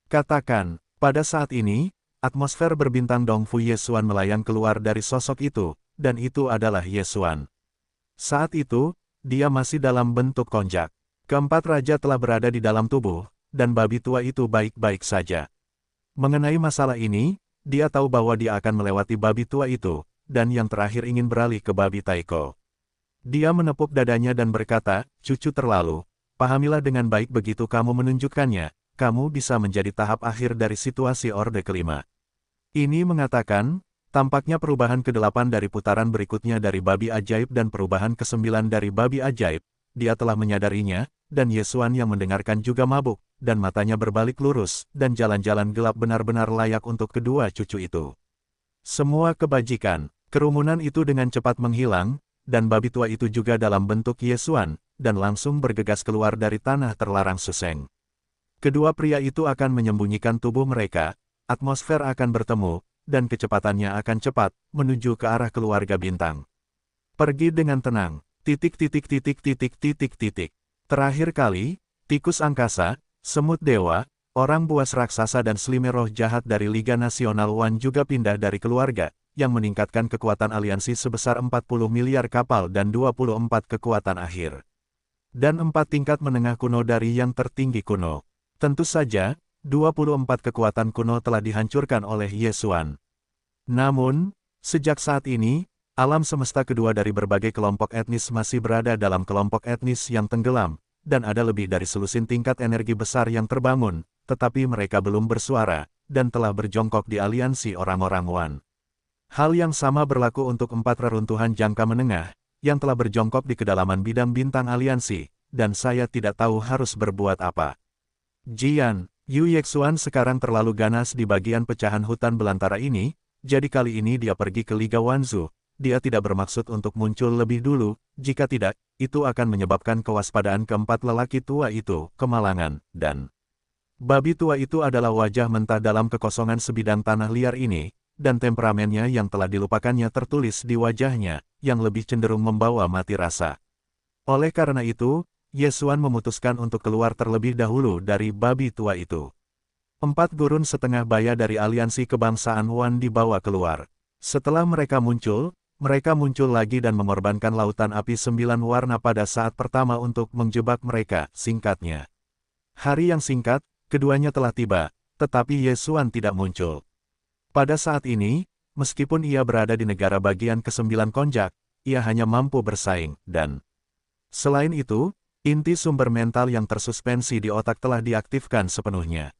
katakan, pada saat ini, atmosfer berbintang Dongfu Yesuan melayang keluar dari sosok itu, dan itu adalah Yesuan. Saat itu, dia masih dalam bentuk konjak. Keempat raja telah berada di dalam tubuh, dan babi tua itu baik-baik saja. Mengenai masalah ini, dia tahu bahwa dia akan melewati babi tua itu, dan yang terakhir ingin beralih ke babi Taiko. Dia menepuk dadanya dan berkata, "Cucu terlalu, pahamilah dengan baik begitu kamu menunjukkannya, kamu bisa menjadi tahap akhir dari situasi Orde kelima." Ini mengatakan, tampaknya perubahan ke-8 dari putaran berikutnya dari babi ajaib dan perubahan ke-9 dari babi ajaib, dia telah menyadarinya, dan Yesuan yang mendengarkan juga mabuk, dan matanya berbalik lurus, dan jalan-jalan gelap benar-benar layak untuk kedua cucu itu. Semua kebajikan, kerumunan itu dengan cepat menghilang, dan babi tua itu juga dalam bentuk Yesuan, dan langsung bergegas keluar dari tanah terlarang Suseng. Kedua pria itu akan menyembunyikan tubuh mereka, atmosfer akan bertemu, dan kecepatannya akan cepat, menuju ke arah keluarga bintang. Pergi dengan tenang, ... Terakhir kali, tikus angkasa, semut dewa, orang buas raksasa dan selimer roh jahat dari Liga Nasional Wan juga pindah dari keluarga, yang meningkatkan kekuatan aliansi sebesar 40 miliar kapal dan 24 kekuatan akhir. Dan 4 tingkat menengah kuno dari yang tertinggi kuno. Tentu saja, 24 kekuatan kuno telah dihancurkan oleh Yesuan. Namun, sejak saat ini, alam semesta kedua dari berbagai kelompok etnis masih berada dalam kelompok etnis yang tenggelam, dan ada lebih dari selusin tingkat energi besar yang terbangun, tetapi mereka belum bersuara, dan telah berjongkok di aliansi orang-orang Wan. Hal yang sama berlaku untuk 4 reruntuhan jangka menengah, yang telah berjongkok di kedalaman bidang bintang aliansi, dan saya tidak tahu harus berbuat apa. Jian, Yu Yexuan sekarang terlalu ganas di bagian pecahan hutan belantara ini, jadi kali ini dia pergi ke Liga Wanzu. Dia tidak bermaksud untuk muncul lebih dulu, jika tidak, itu akan menyebabkan kewaspadaan keempat lelaki tua itu, kemalangan, dan babi tua itu adalah wajah mentah dalam kekosongan sebidang tanah liar ini, dan temperamennya yang telah dilupakannya tertulis di wajahnya, yang lebih cenderung membawa mati rasa. Oleh karena itu, Yesuan memutuskan untuk keluar terlebih dahulu dari babi tua itu. 4 gurun setengah baya dari aliansi kebangsaan Wan dibawa keluar. Setelah mereka muncul lagi dan mengorbankan lautan api 9 warna pada saat pertama untuk menjebak mereka, singkatnya. Hari yang singkat, keduanya telah tiba, tetapi Yesuan tidak muncul. Pada saat ini, meskipun ia berada di negara bagian ke-9 konjak, ia hanya mampu bersaing, dan selain itu, inti sumber mental yang tersuspensi di otak telah diaktifkan sepenuhnya.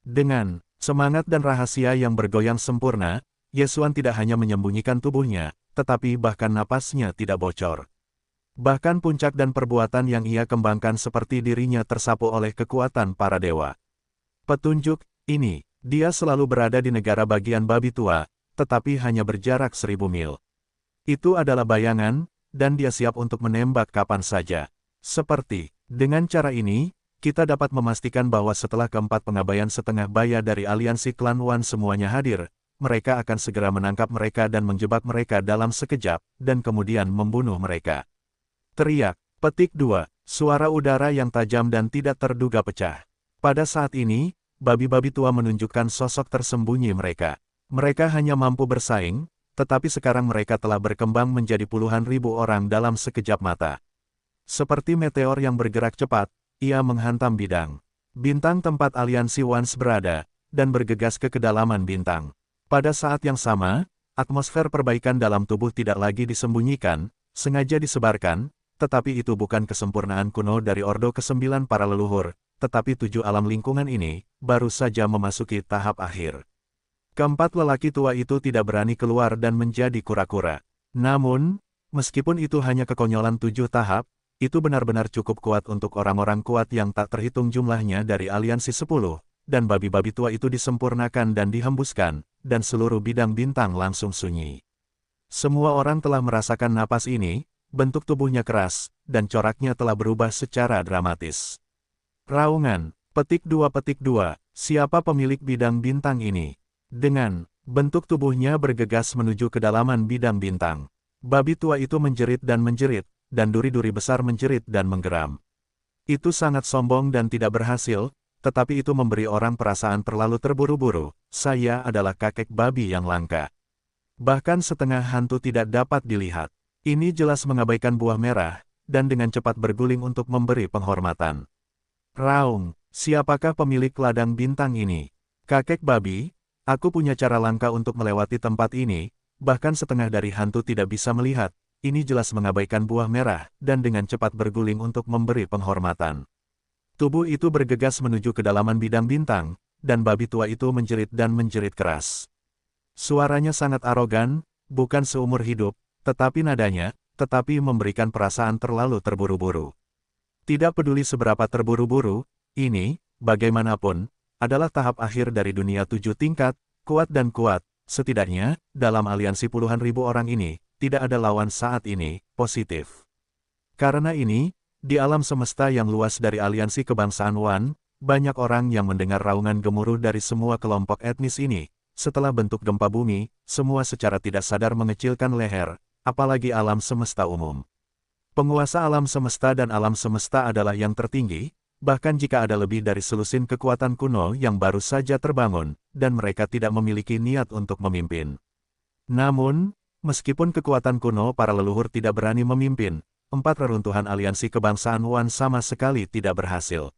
Dengan semangat dan rahasia yang bergoyang sempurna, Yesuan tidak hanya menyembunyikan tubuhnya, tetapi bahkan napasnya tidak bocor. Bahkan puncak dan perbuatan yang ia kembangkan seperti dirinya tersapu oleh kekuatan para dewa. Petunjuk, ini, dia selalu berada di negara bagian babi tua, tetapi hanya berjarak 1000 mil. Itu adalah bayangan, dan dia siap untuk menembak kapan saja. Seperti, dengan cara ini, kita dapat memastikan bahwa setelah keempat pengabaian setengah baya dari aliansi klan Wan semuanya hadir, mereka akan segera menangkap mereka dan menjebak mereka dalam sekejap, dan kemudian membunuh mereka. Teriak, petik 2, suara udara yang tajam dan tidak terduga pecah. Pada saat ini, babi-babi tua menunjukkan sosok tersembunyi mereka. Mereka hanya mampu bersaing, tetapi sekarang mereka telah berkembang menjadi puluhan ribu orang dalam sekejap mata. Seperti meteor yang bergerak cepat, ia menghantam bidang. Bintang tempat aliansi Wans berada, dan bergegas ke kedalaman bintang. Pada saat yang sama, atmosfer perbaikan dalam tubuh tidak lagi disembunyikan, sengaja disebarkan, tetapi itu bukan kesempurnaan kuno dari Ordo ke-9 para leluhur, tetapi 7 alam lingkungan ini, baru saja memasuki tahap akhir. Keempat lelaki tua itu tidak berani keluar dan menjadi kura-kura. Namun, meskipun itu hanya kekonyolan 7 tahap, itu benar-benar cukup kuat untuk orang-orang kuat yang tak terhitung jumlahnya dari aliansi 10, dan babi-babi tua itu disempurnakan dan dihembuskan, dan seluruh bidang bintang langsung sunyi. Semua orang telah merasakan napas ini, bentuk tubuhnya keras, dan coraknya telah berubah secara dramatis. Raungan, petik 2, siapa pemilik bidang bintang ini? Dengan bentuk tubuhnya bergegas menuju kedalaman bidang bintang. Babi tua itu menjerit, dan duri-duri besar menjerit dan menggeram. Itu sangat sombong dan tidak berhasil, tetapi itu memberi orang perasaan terlalu terburu-buru. Saya adalah kakek babi yang langka. Bahkan setengah hantu tidak dapat dilihat. Ini jelas mengabaikan buah merah, dan dengan cepat berguling untuk memberi penghormatan. Raung, siapakah pemilik ladang bintang ini? Kakek babi, aku punya cara langka untuk melewati tempat ini, bahkan setengah dari hantu tidak bisa melihat. Ini jelas mengabaikan buah merah, dan dengan cepat berguling untuk memberi penghormatan. Tubuh itu bergegas menuju kedalaman bidang bintang, dan babi tua itu menjerit dan menjerit keras. Suaranya sangat arogan, bukan seumur hidup, tetapi nadanya, memberikan perasaan terlalu terburu-buru. Tidak peduli seberapa terburu-buru, ini, bagaimanapun, adalah tahap akhir dari dunia 7 tingkat, kuat dan kuat, setidaknya, dalam aliansi puluhan ribu orang ini, tidak ada lawan saat ini, positif. Karena ini, di alam semesta yang luas dari aliansi kebangsaan Wan, banyak orang yang mendengar raungan gemuruh dari semua kelompok etnis ini. Setelah bentuk gempa bumi, semua secara tidak sadar mengecilkan leher, apalagi alam semesta umum. Penguasa alam semesta dan alam semesta adalah yang tertinggi, bahkan jika ada lebih dari selusin kekuatan kuno yang baru saja terbangun, dan mereka tidak memiliki niat untuk memimpin. Namun, meskipun kekuatan kuno para leluhur tidak berani memimpin, 4 reruntuhan aliansi kebangsaan Wan sama sekali tidak berhasil.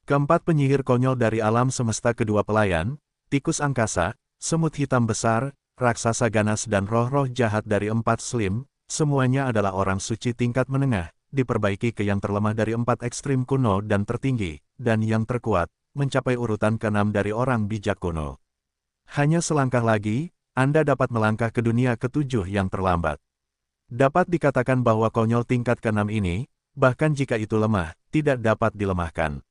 Keempat penyihir konyol dari alam semesta kedua pelayan, tikus angkasa, semut hitam besar, raksasa ganas dan roh-roh jahat dari 4 slim, semuanya adalah orang suci tingkat menengah, diperbaiki ke yang terlemah dari 4 ekstrim kuno dan tertinggi, dan yang terkuat, mencapai urutan ke-6 dari orang bijak kuno. Hanya selangkah lagi, Anda dapat melangkah ke dunia ke-7 yang terlambat. Dapat dikatakan bahwa konyol tingkat ke-6 ini, bahkan jika itu lemah, tidak dapat dilemahkan.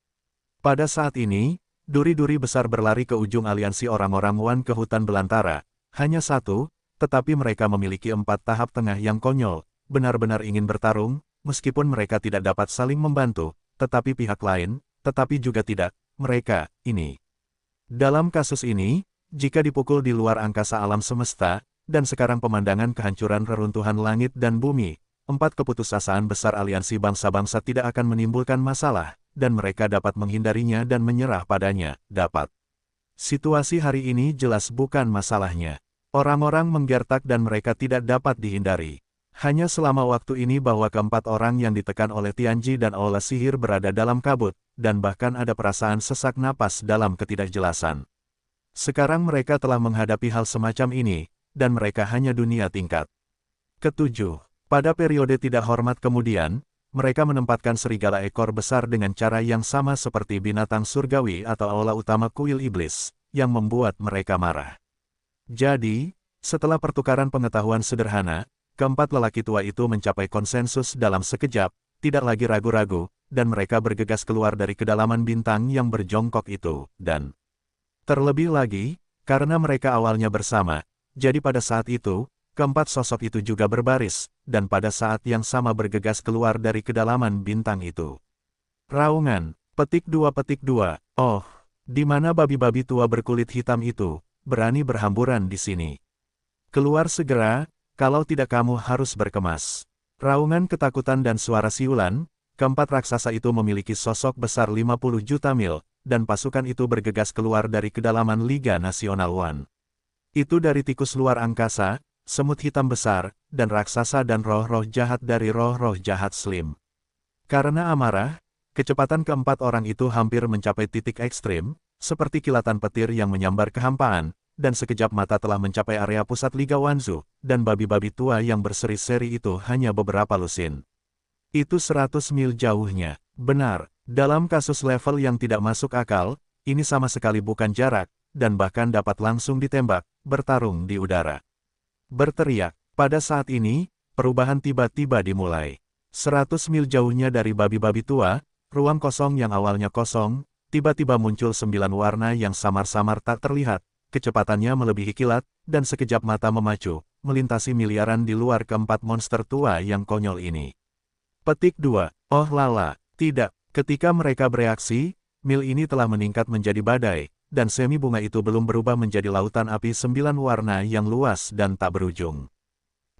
Pada saat ini, duri-duri besar berlari ke ujung aliansi orang-orang Wan ke hutan belantara, hanya satu, tetapi mereka memiliki 4 tahap tengah yang konyol, benar-benar ingin bertarung, meskipun mereka tidak dapat saling membantu, tetapi pihak lain, tetapi juga tidak, mereka, ini. Dalam kasus ini, jika dipukul di luar angkasa alam semesta, dan sekarang pemandangan kehancuran reruntuhan langit dan bumi, 4 keputusasaan besar aliansi bangsa-bangsa tidak akan menimbulkan masalah, dan mereka dapat menghindarinya dan menyerah padanya, dapat. Situasi hari ini jelas bukan masalahnya. Orang-orang menggertak dan mereka tidak dapat dihindari. Hanya selama waktu ini bahwa keempat orang yang ditekan oleh Tianji dan Aula Sihir berada dalam kabut, dan bahkan ada perasaan sesak napas dalam ketidakjelasan. Sekarang mereka telah menghadapi hal semacam ini, dan mereka hanya dunia tingkat ke-7. Pada periode tidak hormat kemudian, mereka menempatkan serigala ekor besar dengan cara yang sama seperti binatang surgawi atau aula utama kuil iblis, yang membuat mereka marah. Jadi, setelah pertukaran pengetahuan sederhana, keempat lelaki tua itu mencapai konsensus dalam sekejap, tidak lagi ragu-ragu, dan mereka bergegas keluar dari kedalaman bintang yang berjongkok itu, dan terlebih lagi, karena mereka awalnya bersama, jadi pada saat itu, keempat sosok itu juga berbaris, dan pada saat yang sama bergegas keluar dari kedalaman bintang itu. Raungan, Petik 2. Oh, di mana babi-babi tua berkulit hitam itu, berani berhamburan di sini. Keluar segera, kalau tidak kamu harus berkemas. Raungan ketakutan dan suara siulan, keempat raksasa itu memiliki sosok besar 50 juta mil, dan pasukan itu bergegas keluar dari kedalaman Liga Nasional One. Itu dari tikus luar angkasa, semut hitam besar, dan raksasa dan roh-roh jahat dari roh-roh jahat Slim. Karena amarah, kecepatan keempat orang itu hampir mencapai titik ekstrim, seperti kilatan petir yang menyambar kehampaan, dan sekejap mata telah mencapai area pusat Liga Wanzu, dan babi-babi tua yang berseri-seri itu hanya beberapa lusin. Itu 100 mil jauhnya. Benar, dalam kasus level yang tidak masuk akal, ini sama sekali bukan jarak, dan bahkan dapat langsung ditembak, bertarung di udara. Berteriak, pada saat ini, perubahan tiba-tiba dimulai. 100 mil jauhnya dari babi-babi tua, ruang kosong yang awalnya kosong, tiba-tiba muncul 9 warna yang samar-samar tak terlihat, kecepatannya melebihi kilat, dan sekejap mata memacu, melintasi miliaran di luar keempat monster tua yang konyol ini. Petik 2. Oh lala, tidak, ketika mereka bereaksi, mil ini telah meningkat menjadi badai, dan semi bunga itu belum berubah menjadi lautan api 9 warna yang luas dan tak berujung.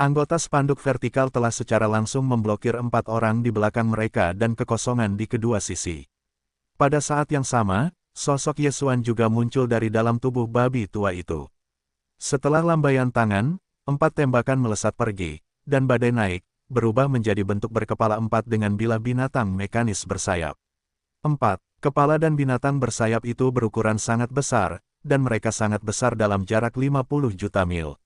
Anggota spanduk vertikal telah secara langsung memblokir 4 orang di belakang mereka dan kekosongan di kedua sisi. Pada saat yang sama, sosok Yesuan juga muncul dari dalam tubuh babi tua itu. Setelah lambaian tangan, 4 tembakan melesat pergi, dan badai naik, berubah menjadi bentuk berkepala 4 dengan bilah binatang mekanis bersayap. 4 kepala dan binatang bersayap itu berukuran sangat besar, dan mereka sangat besar dalam jarak 50 juta mil.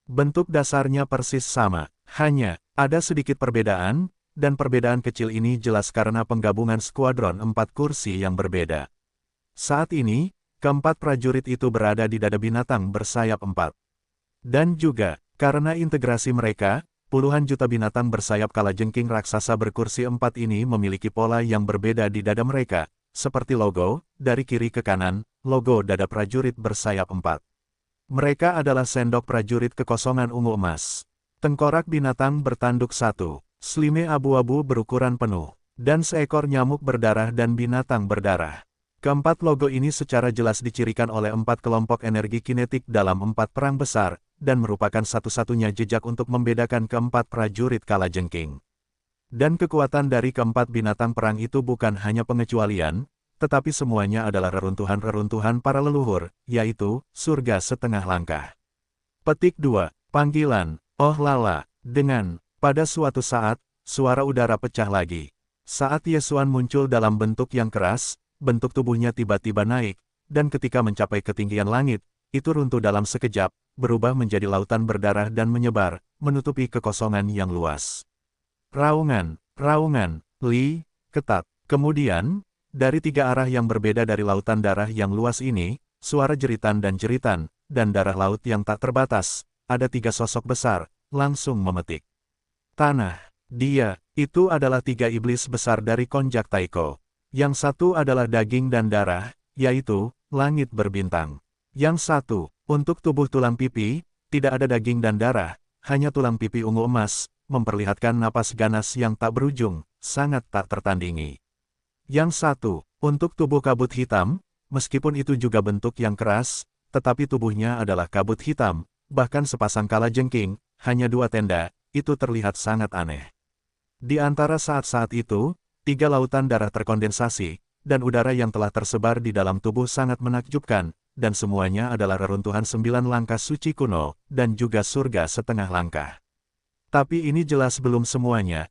Bentuk dasarnya persis sama, hanya ada sedikit perbedaan, dan perbedaan kecil ini jelas karena penggabungan skuadron 4 kursi yang berbeda. Saat ini, keempat prajurit itu berada di dada binatang bersayap 4. Dan juga, karena integrasi mereka, puluhan juta binatang bersayap kalajengking raksasa berkursi 4 ini memiliki pola yang berbeda di dada mereka, seperti logo, dari kiri ke kanan, logo dada prajurit bersayap 4. Mereka adalah sendok prajurit kekosongan ungu emas. Tengkorak binatang bertanduk 1, slime abu-abu berukuran penuh, dan seekor nyamuk berdarah dan binatang berdarah. Keempat logo ini secara jelas dicirikan oleh 4 kelompok energi kinetik dalam 4 perang besar, dan merupakan satu-satunya jejak untuk membedakan keempat prajurit kalajengking. Dan kekuatan dari keempat binatang perang itu bukan hanya pengecualian, tetapi semuanya adalah reruntuhan-reruntuhan para leluhur, yaitu surga setengah langkah. Petik 2. Panggilan. Oh lala, dengan, pada suatu saat, suara udara pecah lagi. Saat Yesuan muncul dalam bentuk yang keras, bentuk tubuhnya tiba-tiba naik, dan ketika mencapai ketinggian langit, itu runtuh dalam sekejap, berubah menjadi lautan berdarah dan menyebar, menutupi kekosongan yang luas. Raungan, li, ketat. Kemudian, dari 3 arah yang berbeda dari lautan darah yang luas ini, suara jeritan, dan darah laut yang tak terbatas, ada 3 sosok besar, langsung memetik. Tanah, itu adalah 3 iblis besar dari Konjak Taiko. Yang satu adalah daging dan darah, yaitu, langit berbintang. Yang satu, untuk tubuh tulang pipi, tidak ada daging dan darah, hanya tulang pipi ungu emas, memperlihatkan napas ganas yang tak berujung, sangat tak tertandingi. Yang satu, untuk tubuh kabut hitam, meskipun itu juga bentuk yang keras, tetapi tubuhnya adalah kabut hitam, bahkan sepasang kalajengking, hanya 2 tenda, itu terlihat sangat aneh. Di antara saat-saat itu, 3 lautan darah terkondensasi, dan udara yang telah tersebar di dalam tubuh sangat menakjubkan, dan semuanya adalah reruntuhan 9 langkah suci kuno, dan juga surga setengah langkah. Tapi ini jelas belum semuanya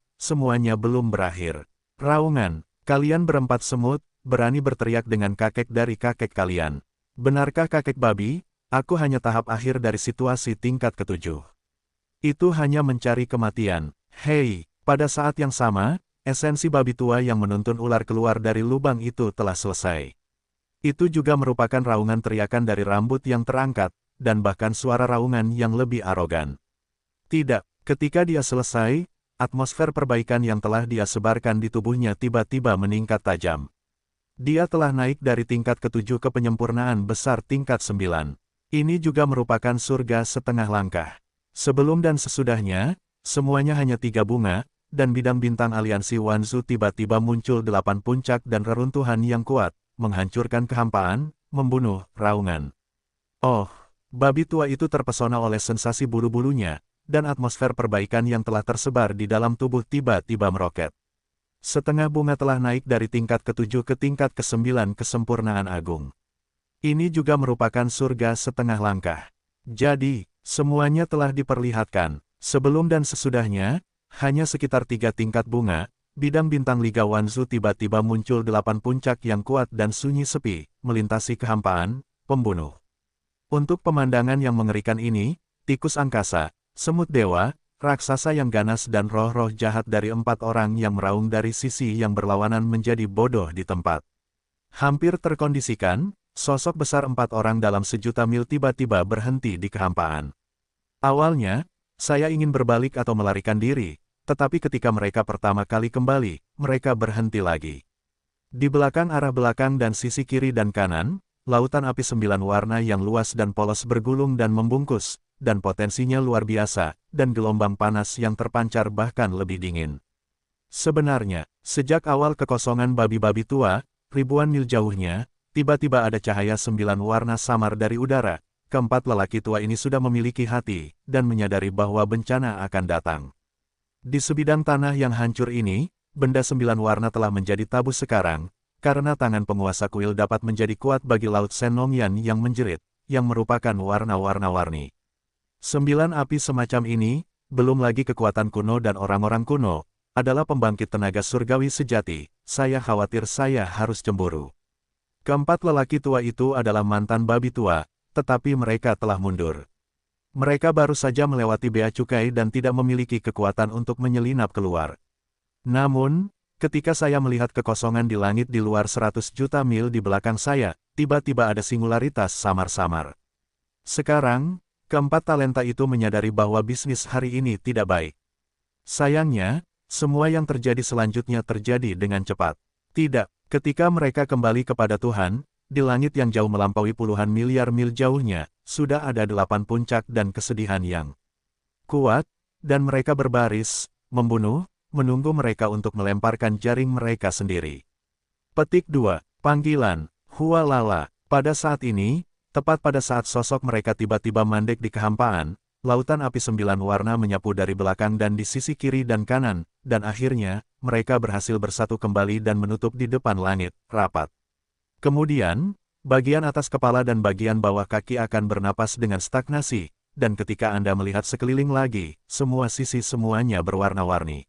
belum berakhir. Raungan, kalian berempat semut, berani berteriak dengan kakek dari kakek kalian. Benarkah kakek babi, aku hanya tahap akhir dari situasi tingkat ke-7. Itu hanya mencari kematian. Hei, pada saat yang sama, esensi babi tua yang menuntun ular keluar dari lubang itu telah selesai. Itu juga merupakan raungan teriakan dari rambut yang terangkat, dan bahkan suara raungan yang lebih arogan. Tidak, ketika dia selesai, atmosfer perbaikan yang telah dia sebarkan di tubuhnya tiba-tiba meningkat tajam. Dia telah naik dari tingkat ke-7 ke penyempurnaan besar tingkat 9. Ini juga merupakan surga setengah langkah. Sebelum dan sesudahnya, semuanya hanya 3 bunga, dan bidang bintang aliansi Wanzu tiba-tiba muncul 8 puncak dan reruntuhan yang kuat, menghancurkan kehampaan, membunuh, raungan. Oh, babi tua itu terpesona oleh sensasi bulu-bulunya, dan atmosfer perbaikan yang telah tersebar di dalam tubuh tiba-tiba meroket. Setengah bunga telah naik dari tingkat ke-7 ke tingkat ke-9 kesempurnaan agung. Ini juga merupakan surga setengah langkah. Jadi, semuanya telah diperlihatkan. Sebelum dan sesudahnya, hanya sekitar 3 tingkat bunga, bidang bintang Liga Wanzu tiba-tiba muncul 8 puncak yang kuat dan sunyi sepi, melintasi kehampaan, pembunuh. Untuk pemandangan yang mengerikan ini, tikus angkasa, semut dewa, raksasa yang ganas dan roh-roh jahat dari 4 orang yang meraung dari sisi yang berlawanan menjadi bodoh di tempat. Hampir terkondisikan, sosok besar 4 orang dalam sejuta mil tiba-tiba berhenti di kehampaan. Awalnya, saya ingin berbalik atau melarikan diri, tetapi ketika mereka pertama kali kembali, mereka berhenti lagi. Di belakang arah belakang dan sisi kiri dan kanan, lautan api 9 warna yang luas dan polos bergulung dan membungkus, dan potensinya luar biasa, dan gelombang panas yang terpancar bahkan lebih dingin. Sebenarnya, sejak awal kekosongan babi-babi tua, ribuan mil jauhnya, tiba-tiba ada cahaya 9 warna samar dari udara. Keempat lelaki tua ini sudah memiliki hati, dan menyadari bahwa bencana akan datang. Di sebidang tanah yang hancur ini, benda 9 warna telah menjadi tabu sekarang, karena tangan penguasa kuil dapat menjadi kuat bagi Laut Sen Nongyan yang menjerit, yang merupakan warna-warna-warni. 9 api semacam ini, belum lagi kekuatan kuno dan orang-orang kuno, adalah pembangkit tenaga surgawi sejati. Saya khawatir saya harus cemburu. Keempat lelaki tua itu adalah mantan babi tua, tetapi mereka telah mundur. Mereka baru saja melewati bea cukai dan tidak memiliki kekuatan untuk menyelinap keluar. Namun, ketika saya melihat kekosongan di langit di luar 100 juta mil di belakang saya, tiba-tiba ada singularitas samar-samar. Sekarang, keempat talenta itu menyadari bahwa bisnis hari ini tidak baik. Sayangnya, semua yang terjadi selanjutnya terjadi dengan cepat. Tidak, ketika mereka kembali kepada Tuhan, di langit yang jauh melampaui puluhan miliar mil jauhnya, sudah ada 8 puncak dan kesedihan yang kuat, dan mereka berbaris, membunuh, menunggu mereka untuk melemparkan jaring mereka sendiri. Petik 2. Panggilan, Hualala. Pada saat ini, tepat pada saat sosok mereka tiba-tiba mandek di kehampaan, lautan api 9 warna menyapu dari belakang dan di sisi kiri dan kanan, dan akhirnya, mereka berhasil bersatu kembali dan menutup di depan langit, rapat. Kemudian, bagian atas kepala dan bagian bawah kaki akan bernapas dengan stagnasi, dan ketika Anda melihat sekeliling lagi, semua sisi semuanya berwarna-warni.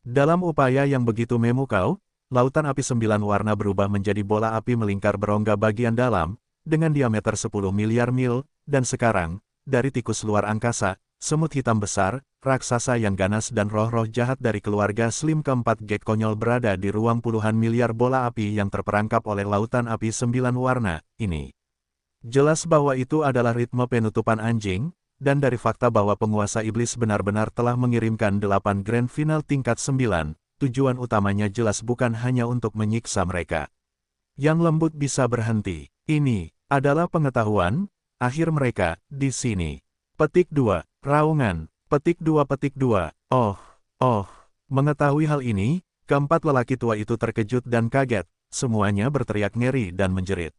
Dalam upaya yang begitu memukau, lautan api 9 warna berubah menjadi bola api melingkar berongga bagian dalam, dengan diameter 10 miliar mil, dan sekarang, dari tikus luar angkasa, semut hitam besar, raksasa yang ganas dan roh-roh jahat dari keluarga Slim keempat Gek konyol berada di ruang puluhan miliar bola api yang terperangkap oleh lautan api 9 warna, ini. Jelas bahwa itu adalah ritme penutupan anjing, dan dari fakta bahwa penguasa iblis benar-benar telah mengirimkan 8 grand final tingkat 9, tujuan utamanya jelas bukan hanya untuk menyiksa mereka. Yang lembut bisa berhenti. Ini adalah pengetahuan akhir mereka di sini. Petik 2. Raungan. Petik 2. Petik 2. Oh. Mengetahui hal ini, keempat lelaki tua itu terkejut dan kaget, semuanya berteriak ngeri dan menjerit.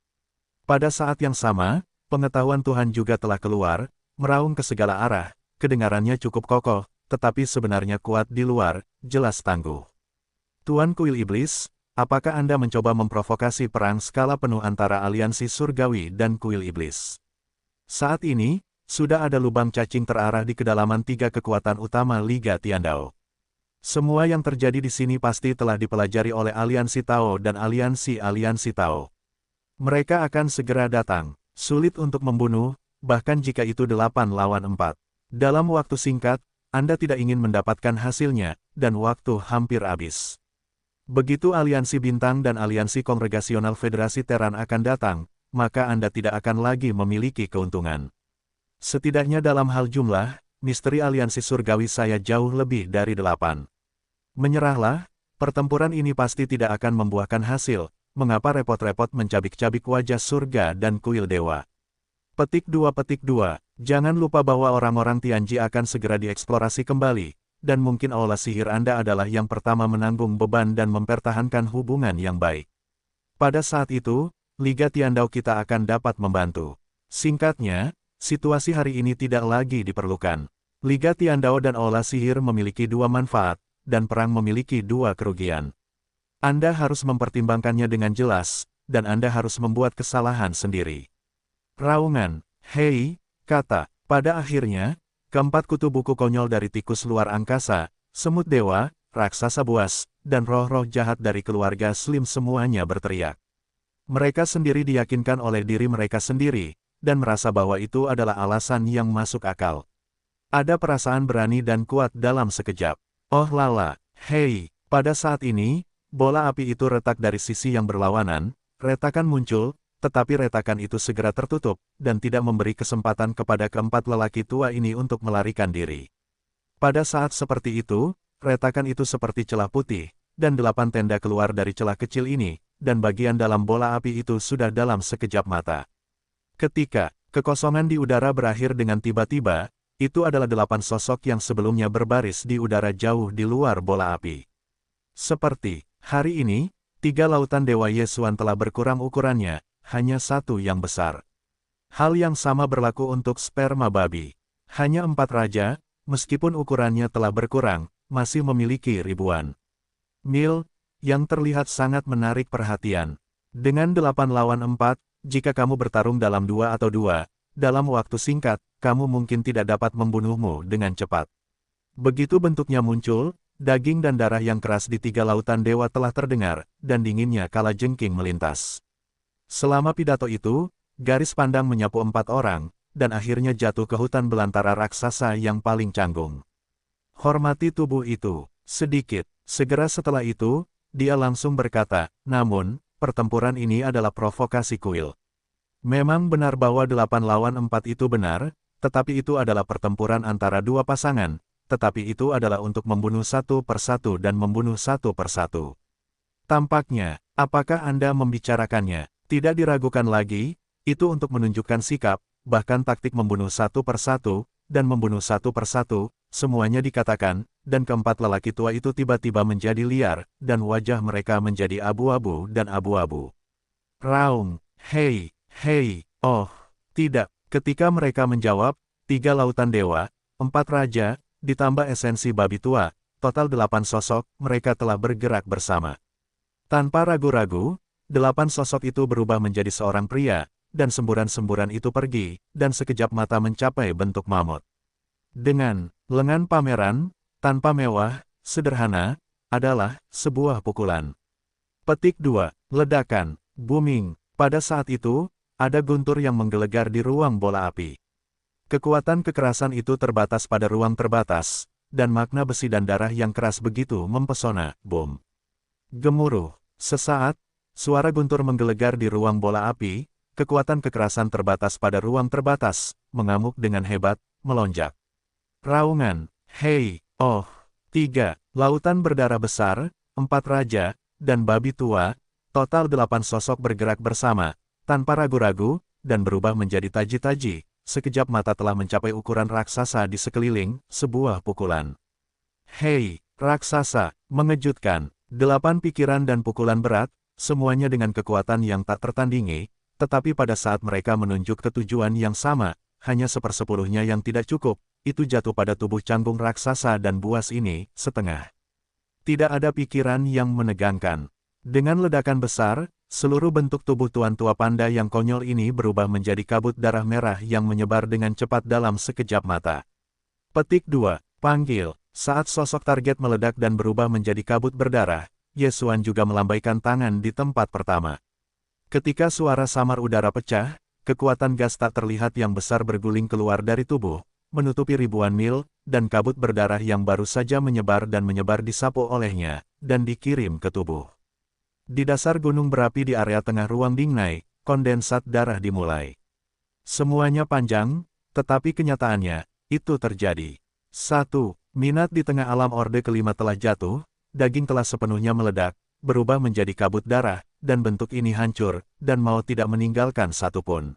Pada saat yang sama, pengetahuan Tuhan juga telah keluar, meraung ke segala arah, kedengarannya cukup kokoh, tetapi sebenarnya kuat di luar, jelas tangguh. Tuan Kuil Iblis, apakah Anda mencoba memprovokasi perang skala penuh antara aliansi surgawi dan Kuil Iblis? Saat ini, sudah ada lubang cacing terarah di kedalaman 3 kekuatan utama Liga Tiandao. Semua yang terjadi di sini pasti telah dipelajari oleh aliansi Tao dan aliansi Tao. Mereka akan segera datang, sulit untuk membunuh, bahkan jika itu 8 lawan 4. Dalam waktu singkat, Anda tidak ingin mendapatkan hasilnya, dan waktu hampir habis. Begitu aliansi bintang dan aliansi kongregasional Federasi Teran akan datang, maka Anda tidak akan lagi memiliki keuntungan. Setidaknya dalam hal jumlah, misteri aliansi surgawi saya jauh lebih dari 8. Menyerahlah, pertempuran ini pasti tidak akan membuahkan hasil, mengapa repot-repot mencabik-cabik wajah surga dan kuil dewa. Petik 2. Petik 2. Jangan lupa bahwa orang-orang Tianji akan segera dieksplorasi kembali, dan mungkin aula sihir Anda adalah yang pertama menanggung beban dan mempertahankan hubungan yang baik. Pada saat itu, Liga Tiandao kita akan dapat membantu. Singkatnya, situasi hari ini tidak lagi diperlukan. Liga Tiandao dan aula sihir memiliki dua manfaat, dan perang memiliki dua kerugian. Anda harus mempertimbangkannya dengan jelas, dan Anda harus membuat kesalahan sendiri. Raungan, hei, kata, pada akhirnya, keempat kutu buku konyol dari tikus luar angkasa, semut dewa, raksasa buas, dan roh-roh jahat dari keluarga Slim semuanya berteriak. Mereka sendiri diyakinkan oleh diri mereka sendiri, dan merasa bahwa itu adalah alasan yang masuk akal. Ada perasaan berani dan kuat dalam sekejap. Oh lala, hei, pada saat ini, bola api itu retak dari sisi yang berlawanan, retakan muncul, tetapi retakan itu segera tertutup, dan tidak memberi kesempatan kepada keempat lelaki tua ini untuk melarikan diri. Pada saat seperti itu, retakan itu seperti celah putih, dan 8 tenda keluar dari celah kecil ini, dan bagian dalam bola api itu sudah dalam sekejap mata. Ketika kekosongan di udara berakhir dengan tiba-tiba, itu adalah 8 sosok yang sebelumnya berbaris di udara jauh di luar bola api. Seperti hari ini, 3 lautan Dewa Yesuan telah berkurang ukurannya, hanya satu yang besar. Hal yang sama berlaku untuk sperma babi. Hanya 4 raja, meskipun ukurannya telah berkurang, masih memiliki ribuan mil, yang terlihat sangat menarik perhatian. Dengan 8 lawan 4, jika kamu bertarung dalam 2 atau 2, dalam waktu singkat, kamu mungkin tidak dapat membunuhmu dengan cepat. Begitu bentuknya muncul, daging dan darah yang keras di 3 lautan dewa telah terdengar, dan dinginnya kalajengking melintas. Selama pidato itu, garis pandang menyapu 4 orang, dan akhirnya jatuh ke hutan belantara raksasa yang paling canggung. Hormati tubuh itu. Sedikit, segera setelah itu, dia langsung berkata, namun, pertempuran ini adalah provokasi kuil. Memang benar bahwa 8 lawan 4 itu benar, tetapi itu adalah pertempuran antara 2 pasangan, tetapi itu adalah untuk membunuh satu persatu dan membunuh satu persatu. Tampaknya, apakah Anda membicarakannya? Tidak diragukan lagi, itu untuk menunjukkan sikap, bahkan taktik membunuh satu persatu, dan membunuh satu persatu, semuanya dikatakan, dan keempat lelaki tua itu tiba-tiba menjadi liar, dan wajah mereka menjadi abu-abu dan abu-abu. Raung, hei, hei, oh, tidak, ketika mereka menjawab, 3 lautan dewa, 4 raja, ditambah esensi babi tua, total 8 sosok, mereka telah bergerak bersama. Tanpa ragu-ragu, 8 sosok itu berubah menjadi seorang pria, dan semburan-semburan itu pergi, dan sekejap mata mencapai bentuk mamut. Dengan lengan pameran, tanpa mewah, sederhana, adalah sebuah pukulan. Petik 2, ledakan, booming. Pada saat itu, ada guntur yang menggelegar di ruang bola api. Kekuatan kekerasan itu terbatas pada ruang terbatas, dan makna besi dan darah yang keras begitu mempesona, boom. Gemuruh, sesaat, suara guntur menggelegar di ruang bola api, kekuatan kekerasan terbatas pada ruang terbatas, mengamuk dengan hebat, melonjak. Raungan, hei, oh, 3, lautan berdarah besar, 4 raja, dan babi tua, total 8 sosok bergerak bersama, tanpa ragu-ragu, dan berubah menjadi taji-taji, sekejap mata telah mencapai ukuran raksasa di sekeliling, sebuah pukulan. Hei, raksasa, mengejutkan, 8 pikiran dan pukulan berat, semuanya dengan kekuatan yang tak tertandingi, tetapi pada saat mereka menunjuk ke tujuan yang sama, hanya 1/10-nya yang tidak cukup, itu jatuh pada tubuh canggung raksasa dan buas ini, setengah. Tidak ada pikiran yang menegangkan. Dengan ledakan besar, seluruh bentuk tubuh tuan tua panda yang konyol ini berubah menjadi kabut darah merah yang menyebar dengan cepat dalam sekejap mata. Petik 2, panggil. Saat sosok target meledak dan berubah menjadi kabut berdarah, Yesuan juga melambaikan tangan di tempat pertama. Ketika suara samar udara pecah, kekuatan gas tak terlihat yang besar berguling keluar dari tubuh, menutupi ribuan mil, dan kabut berdarah yang baru saja menyebar dan menyebar disapu olehnya, dan dikirim ke tubuh. Di dasar gunung berapi di area tengah ruang Dingnai, kondensat darah dimulai. Semuanya panjang, tetapi kenyataannya, itu terjadi. 1. Minat di tengah alam Orde kelima telah jatuh, daging telah sepenuhnya meledak, berubah menjadi kabut darah, dan bentuk ini hancur, dan mau tidak meninggalkan satupun.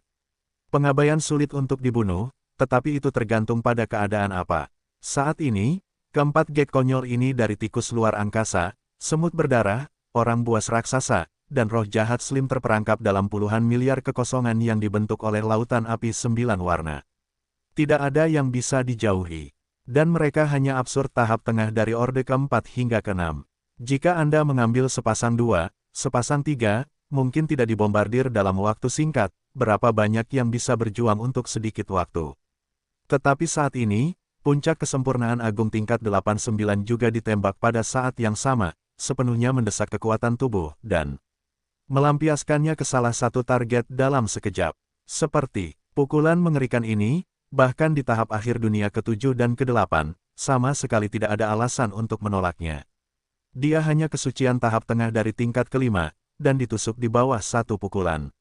Pengabaian sulit untuk dibunuh, tetapi itu tergantung pada keadaan apa. Saat ini, Keempat gek konyol ini dari tikus luar angkasa, semut berdarah, orang buas raksasa, dan roh jahat Slim terperangkap dalam puluhan miliar kekosongan yang dibentuk oleh lautan api 9 warna. Tidak ada yang bisa dijauhi. Dan mereka hanya absurd tahap tengah dari orde keempat hingga keenam. Jika Anda mengambil sepasang 2, sepasang 3, mungkin tidak dibombardir dalam waktu singkat, berapa banyak yang bisa berjuang untuk sedikit waktu. Tetapi saat ini, puncak kesempurnaan agung tingkat 89 juga ditembak pada saat yang sama, sepenuhnya mendesak kekuatan tubuh, dan melampiaskannya ke salah satu target dalam sekejap. Seperti pukulan mengerikan ini, bahkan di tahap akhir dunia ke-7 dan ke-8, sama sekali tidak ada alasan untuk menolaknya. Dia hanya kesucian tahap tengah dari tingkat ke-5, dan ditusuk di bawah satu pukulan.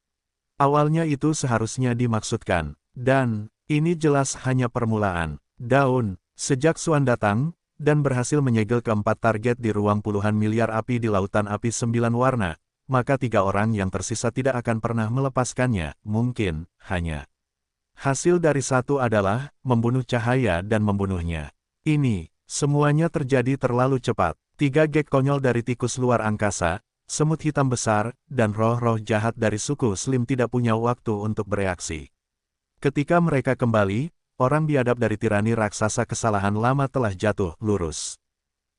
Awalnya itu seharusnya dimaksudkan, dan ini jelas hanya permulaan. Daun, sejak Xuan datang, dan berhasil menyegel keempat target di ruang puluhan miliar api di lautan api 9 warna, maka 3 orang yang tersisa tidak akan pernah melepaskannya, mungkin, hanya. Hasil dari satu adalah, membunuh cahaya dan membunuhnya. Ini, semuanya terjadi terlalu cepat. 3 gek konyol dari tikus luar angkasa, semut hitam besar, dan roh-roh jahat dari suku Slim tidak punya waktu untuk bereaksi. Ketika mereka kembali, orang biadab dari tirani raksasa kesalahan lama telah jatuh lurus.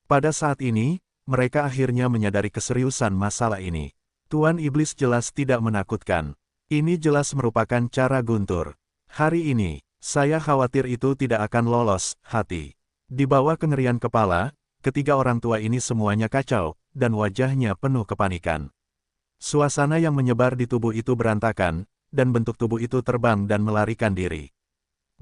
Pada saat ini, mereka akhirnya menyadari keseriusan masalah ini. Tuan Iblis jelas tidak menakutkan. Ini jelas merupakan cara guntur. Hari ini, saya khawatir itu tidak akan lolos, hati. Di bawah kengerian kepala, ketiga orang tua ini semuanya kacau, dan wajahnya penuh kepanikan. Suasana yang menyebar di tubuh itu berantakan, dan bentuk tubuh itu terbang dan melarikan diri.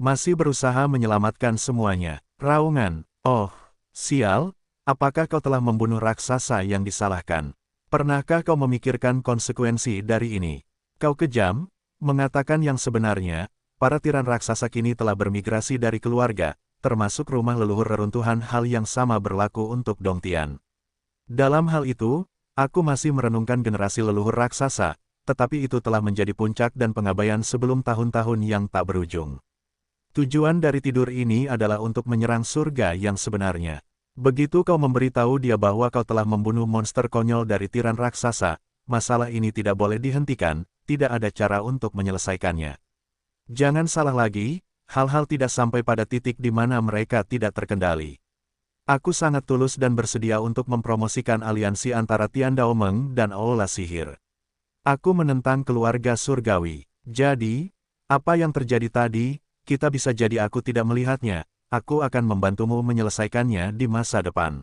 Masih berusaha menyelamatkan semuanya. Raungan, oh, sial, apakah kau telah membunuh raksasa yang disalahkan? Pernahkah kau memikirkan konsekuensi dari ini? Kau kejam, mengatakan yang sebenarnya, para tiran raksasa kini telah bermigrasi dari keluarga, termasuk rumah leluhur reruntuhan. Hal yang sama berlaku untuk Dongtian. Dalam hal itu, aku masih merenungkan generasi leluhur raksasa, tetapi itu telah menjadi puncak dan pengabaian sebelum tahun-tahun yang tak berujung. Tujuan dari tidur ini adalah untuk menyerang surga yang sebenarnya. Begitu kau memberitahu dia bahwa kau telah membunuh monster konyol dari tiran raksasa, masalah ini tidak boleh dihentikan, tidak ada cara untuk menyelesaikannya. Jangan salah lagi, hal-hal tidak sampai pada titik di mana mereka tidak terkendali. Aku sangat tulus dan bersedia untuk mempromosikan aliansi antara Tian Daomeng dan Aula Sihir. Aku menentang keluarga surgawi. Jadi, apa yang terjadi tadi, kita bisa jadi aku tidak melihatnya, aku akan membantumu menyelesaikannya di masa depan.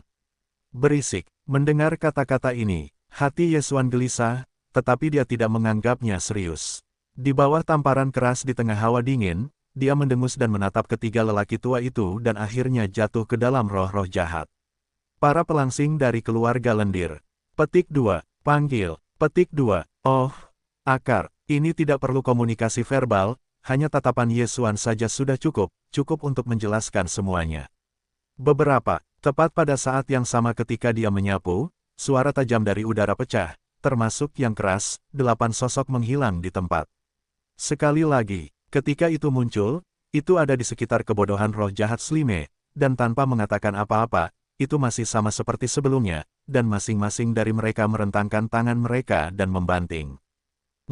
Berisik, mendengar kata-kata ini, hati Yesuan gelisah, tetapi dia tidak menganggapnya serius. Di bawah tamparan keras di tengah hawa dingin, dia mendengus dan menatap ketiga lelaki tua itu dan akhirnya jatuh ke dalam roh-roh jahat. Para pelangsing dari keluarga lendir. Petik 2, panggil. Petik 2, oh, akar, ini tidak perlu komunikasi verbal, hanya tatapan Yesuan saja sudah cukup untuk menjelaskan semuanya. Tepat pada saat yang sama ketika dia menyapu, suara tajam dari udara pecah, termasuk yang keras, 8 sosok menghilang di tempat. Sekali lagi, ketika itu muncul, itu ada di sekitar kebodohan roh jahat Slime, dan tanpa mengatakan apa-apa, itu masih sama seperti sebelumnya, dan masing-masing dari mereka merentangkan tangan mereka dan membanting.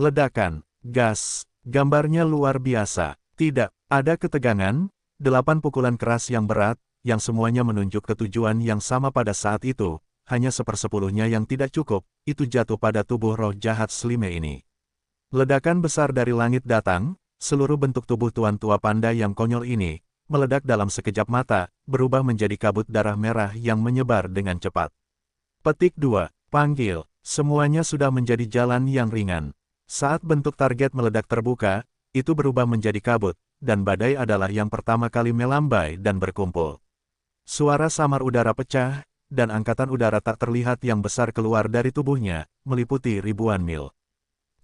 Ledakan, gas. Gambarnya luar biasa. Tidak, ada ketegangan, 8 pukulan keras yang berat, yang semuanya menunjuk ke tujuan yang sama pada saat itu, hanya 1/10-nya yang tidak cukup, itu jatuh pada tubuh roh jahat Slime ini. Ledakan besar dari langit datang, seluruh bentuk tubuh tuan tua panda yang konyol ini, meledak dalam sekejap mata, berubah menjadi kabut darah merah yang menyebar dengan cepat. Petik 2, panggil, semuanya sudah menjadi jalan yang ringan. Saat bentuk target meledak terbuka, itu berubah menjadi kabut, dan badai adalah yang pertama kali melambai dan berkumpul. Suara samar udara pecah, dan angkatan udara tak terlihat yang besar keluar dari tubuhnya, meliputi ribuan mil.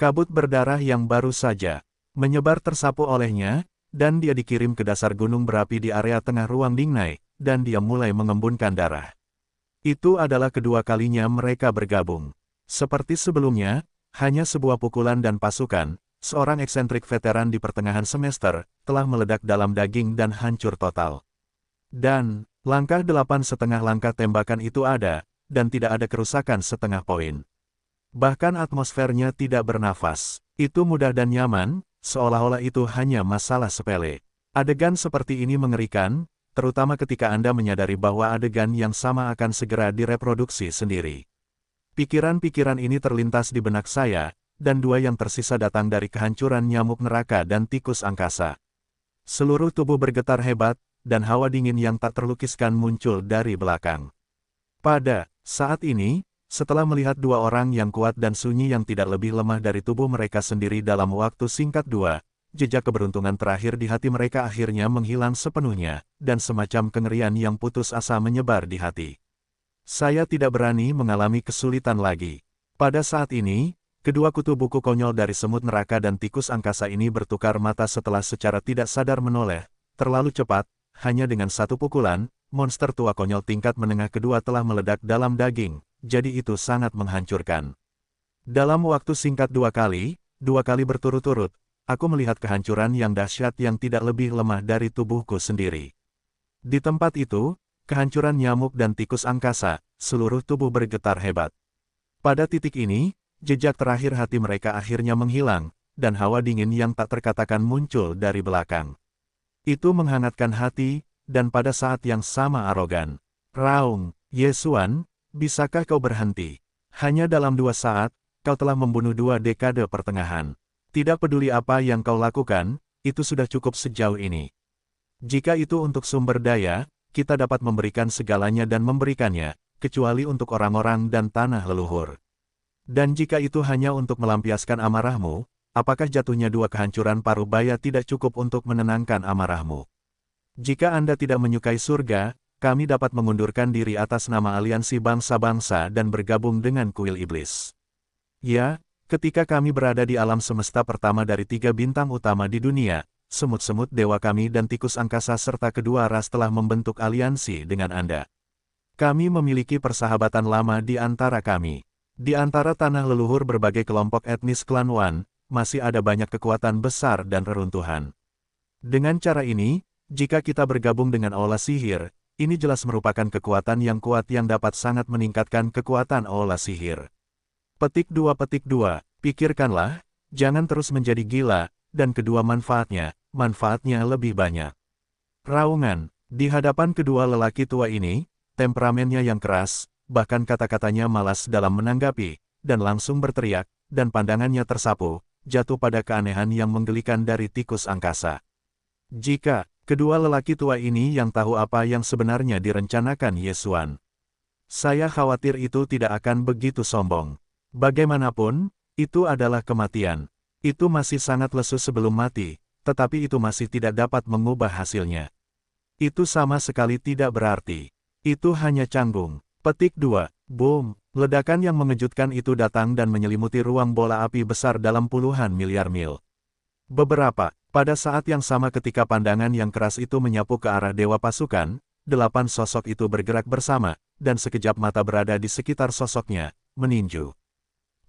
Kabut berdarah yang baru saja menyebar tersapu olehnya, dan dia dikirim ke dasar gunung berapi di area tengah ruang Dingnai, dan dia mulai mengembunkan darah. Itu adalah kedua kalinya mereka bergabung. Seperti sebelumnya, hanya sebuah pukulan dan pasukan, seorang eksentrik veteran di pertengahan semester, telah meledak dalam daging dan hancur total. Dan, Langkah 8,5 langkah tembakan itu ada, dan tidak ada kerusakan setengah poin. Bahkan atmosfernya tidak bernafas. Itu mudah dan nyaman, seolah-olah itu hanya masalah sepele. Adegan seperti ini mengerikan, terutama ketika Anda menyadari bahwa adegan yang sama akan segera direproduksi sendiri. Pikiran-pikiran ini terlintas di benak saya, dan dua yang tersisa datang dari kehancuran nyamuk neraka dan tikus angkasa. Seluruh tubuh bergetar hebat, dan hawa dingin yang tak terlukiskan muncul dari belakang. Pada saat ini, setelah melihat dua orang yang kuat dan sunyi yang tidak lebih lemah dari tubuh mereka sendiri dalam waktu singkat jejak keberuntungan terakhir di hati mereka akhirnya menghilang sepenuhnya, dan semacam kengerian yang putus asa menyebar di hati. Saya tidak berani mengalami kesulitan lagi. Pada saat ini, kedua kutu buku konyol dari semut neraka dan tikus angkasa ini bertukar mata setelah secara tidak sadar menoleh, terlalu cepat, hanya dengan satu pukulan, monster tua konyol tingkat menengah kedua telah meledak dalam daging, jadi itu sangat menghancurkan. Dalam waktu singkat dua kali berturut-turut, aku melihat kehancuran yang dahsyat yang tidak lebih lemah dari tubuhku sendiri. Di tempat itu, kehancuran nyamuk dan tikus angkasa, seluruh tubuh bergetar hebat. Pada titik ini, jejak terakhir hati mereka akhirnya menghilang, dan hawa dingin yang tak terkatakan muncul dari belakang. Itu menghangatkan hati, dan pada saat yang sama arogan. Raung, Yesuan, bisakah kau berhenti? Hanya dalam 2 saat, kau telah membunuh 2 dekade pertengahan. Tidak peduli apa yang kau lakukan, itu sudah cukup sejauh ini. Jika itu untuk sumber daya, kita dapat memberikan segalanya dan memberikannya, kecuali untuk orang-orang dan tanah leluhur. Dan jika itu hanya untuk melampiaskan amarahmu, apakah jatuhnya 2 kehancuran paruh baya tidak cukup untuk menenangkan amarahmu? Jika Anda tidak menyukai surga, kami dapat mengundurkan diri atas nama aliansi bangsa-bangsa dan bergabung dengan kuil iblis. Ya, ketika kami berada di alam semesta pertama dari 3 bintang utama di dunia, semut-semut dewa kami dan tikus angkasa serta kedua ras telah membentuk aliansi dengan Anda. Kami memiliki persahabatan lama di antara kami. Di antara tanah leluhur berbagai kelompok etnis klan Wan, masih ada banyak kekuatan besar dan reruntuhan. Dengan cara ini, jika kita bergabung dengan aula sihir, ini jelas merupakan kekuatan yang kuat yang dapat sangat meningkatkan kekuatan aula sihir. Petik 2. Pikirkanlah, jangan terus menjadi gila, dan kedua manfaatnya lebih banyak. Raungan, di hadapan kedua lelaki tua ini, temperamennya yang keras, bahkan kata-katanya malas dalam menanggapi, dan langsung berteriak, dan pandangannya tersapu, jatuh pada keanehan yang menggelikan dari tikus angkasa. Jika kedua lelaki tua ini yang tahu apa yang sebenarnya direncanakan Yesuan, saya khawatir itu tidak akan begitu sombong. Bagaimanapun, itu adalah kematian. Itu masih sangat lesu sebelum mati, tetapi itu masih tidak dapat mengubah hasilnya. Itu sama sekali tidak berarti. Itu hanya canggung. Petik 2. Boom. Ledakan yang mengejutkan itu datang dan menyelimuti ruang bola api besar dalam puluhan miliar mil. Pada saat yang sama ketika pandangan yang keras itu menyapu ke arah dewa pasukan, 8 sosok itu bergerak bersama, dan sekejap mata berada di sekitar sosoknya, meninju.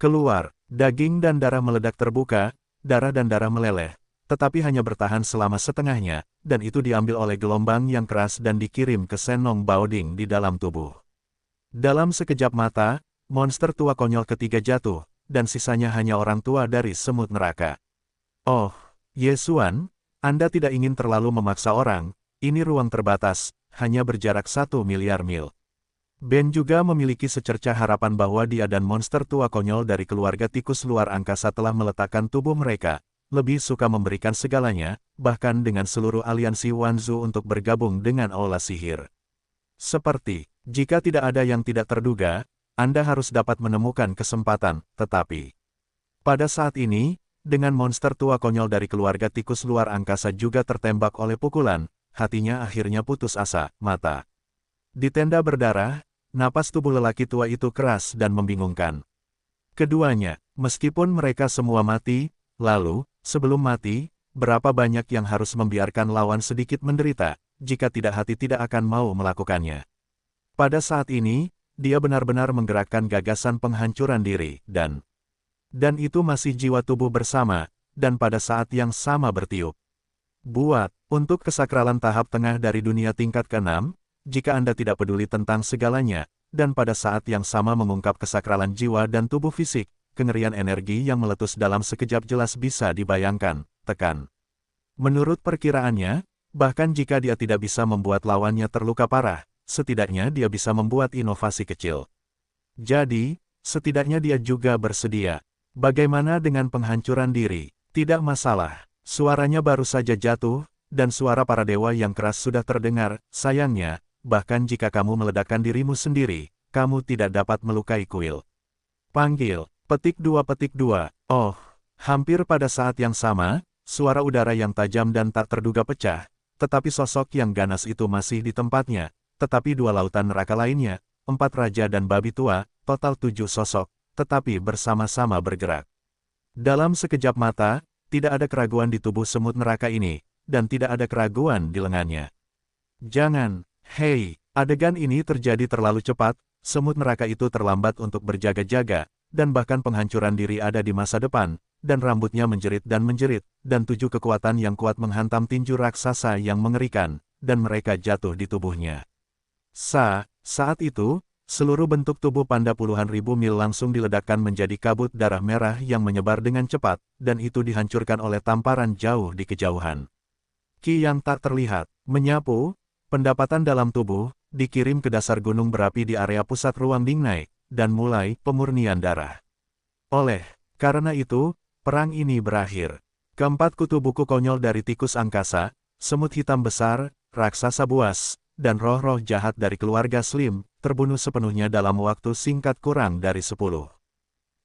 Keluar, daging dan darah meledak terbuka, darah dan darah meleleh, tetapi hanya bertahan selama setengahnya, dan itu diambil oleh gelombang yang keras dan dikirim ke Senong Baoding di dalam tubuh. Dalam sekejap mata, monster tua konyol ketiga jatuh, dan sisanya hanya orang tua dari semut neraka. Oh, Yesuan, Anda tidak ingin terlalu memaksa orang, ini ruang terbatas, hanya berjarak 1 miliar mil. Ben juga memiliki secercah harapan bahwa dia dan monster tua konyol dari keluarga tikus luar angkasa telah meletakkan tubuh mereka, lebih suka memberikan segalanya, bahkan dengan seluruh aliansi Wanzu untuk bergabung dengan aula sihir. Seperti, jika tidak ada yang tidak terduga, Anda harus dapat menemukan kesempatan, tetapi pada saat ini, dengan monster tua konyol dari keluarga tikus luar angkasa juga tertembak oleh pukulan, hatinya akhirnya putus asa, mata di tenda berdarah. Napas tubuh lelaki tua itu keras dan membingungkan. Keduanya, meskipun mereka semua mati, lalu, sebelum mati, berapa banyak yang harus membiarkan lawan sedikit menderita, jika tidak hati tidak akan mau melakukannya. Pada saat ini, dia benar-benar menggerakkan gagasan penghancuran diri, dan itu masih jiwa tubuh bersama, dan pada saat yang sama bertiup. Untuk kesakralan tahap tengah dari dunia tingkat ke-6, jika Anda tidak peduli tentang segalanya, dan pada saat yang sama mengungkap kesakralan jiwa dan tubuh fisik, kengerian energi yang meletus dalam sekejap jelas bisa dibayangkan, tekan. Menurut perkiraannya, bahkan jika dia tidak bisa membuat lawannya terluka parah, setidaknya dia bisa membuat inovasi kecil. Jadi, setidaknya dia juga bersedia. Bagaimana dengan penghancuran diri? Tidak masalah. Suaranya baru saja jatuh, dan suara para dewa yang keras sudah terdengar. Sayangnya, bahkan jika kamu meledakkan dirimu sendiri, kamu tidak dapat melukai kuil. Panggil, petik 2. Oh, hampir pada saat yang sama, suara udara yang tajam dan tak terduga pecah, tetapi sosok yang ganas itu masih di tempatnya, tetapi dua lautan neraka lainnya, 4 raja dan babi tua, total 7 sosok, tetapi bersama-sama bergerak. Dalam sekejap mata, tidak ada keraguan di tubuh semut neraka ini, dan tidak ada keraguan di lengannya. Jangan, hei, adegan ini terjadi terlalu cepat, semut neraka itu terlambat untuk berjaga-jaga, dan bahkan penghancuran diri ada di masa depan, dan rambutnya menjerit, dan 7 kekuatan yang kuat menghantam tinju raksasa yang mengerikan, dan mereka jatuh di tubuhnya. Saat itu, seluruh bentuk tubuh panda puluhan ribu mil langsung diledakkan menjadi kabut darah merah yang menyebar dengan cepat, dan itu dihancurkan oleh tamparan jauh di kejauhan. Ki yang tak terlihat, menyapu, pendapatan dalam tubuh, dikirim ke dasar gunung berapi di area pusat ruang Dingnai, dan mulai pemurnian darah. Karena itu, perang ini berakhir. Keempat kutu buku konyol dari tikus angkasa, semut hitam besar, raksasa buas, dan roh-roh jahat dari keluarga Slim, terbunuh sepenuhnya dalam waktu singkat kurang dari 10.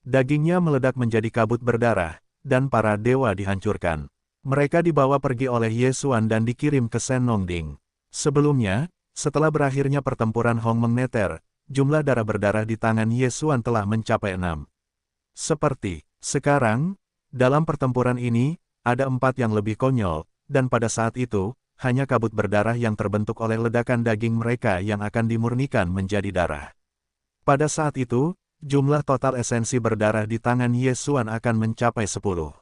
Dagingnya meledak menjadi kabut berdarah, dan para dewa dihancurkan. Mereka dibawa pergi oleh Yesuan dan dikirim ke Senongding. Sebelumnya, setelah berakhirnya pertempuran Hongmeng Neter, jumlah darah berdarah di tangan Yesuan telah mencapai 6. Seperti sekarang, dalam pertempuran ini, ada 4 yang lebih konyol, dan pada saat itu, hanya kabut berdarah yang terbentuk oleh ledakan daging mereka yang akan dimurnikan menjadi darah. Pada saat itu, jumlah total esensi berdarah di tangan Yesuan akan mencapai 10.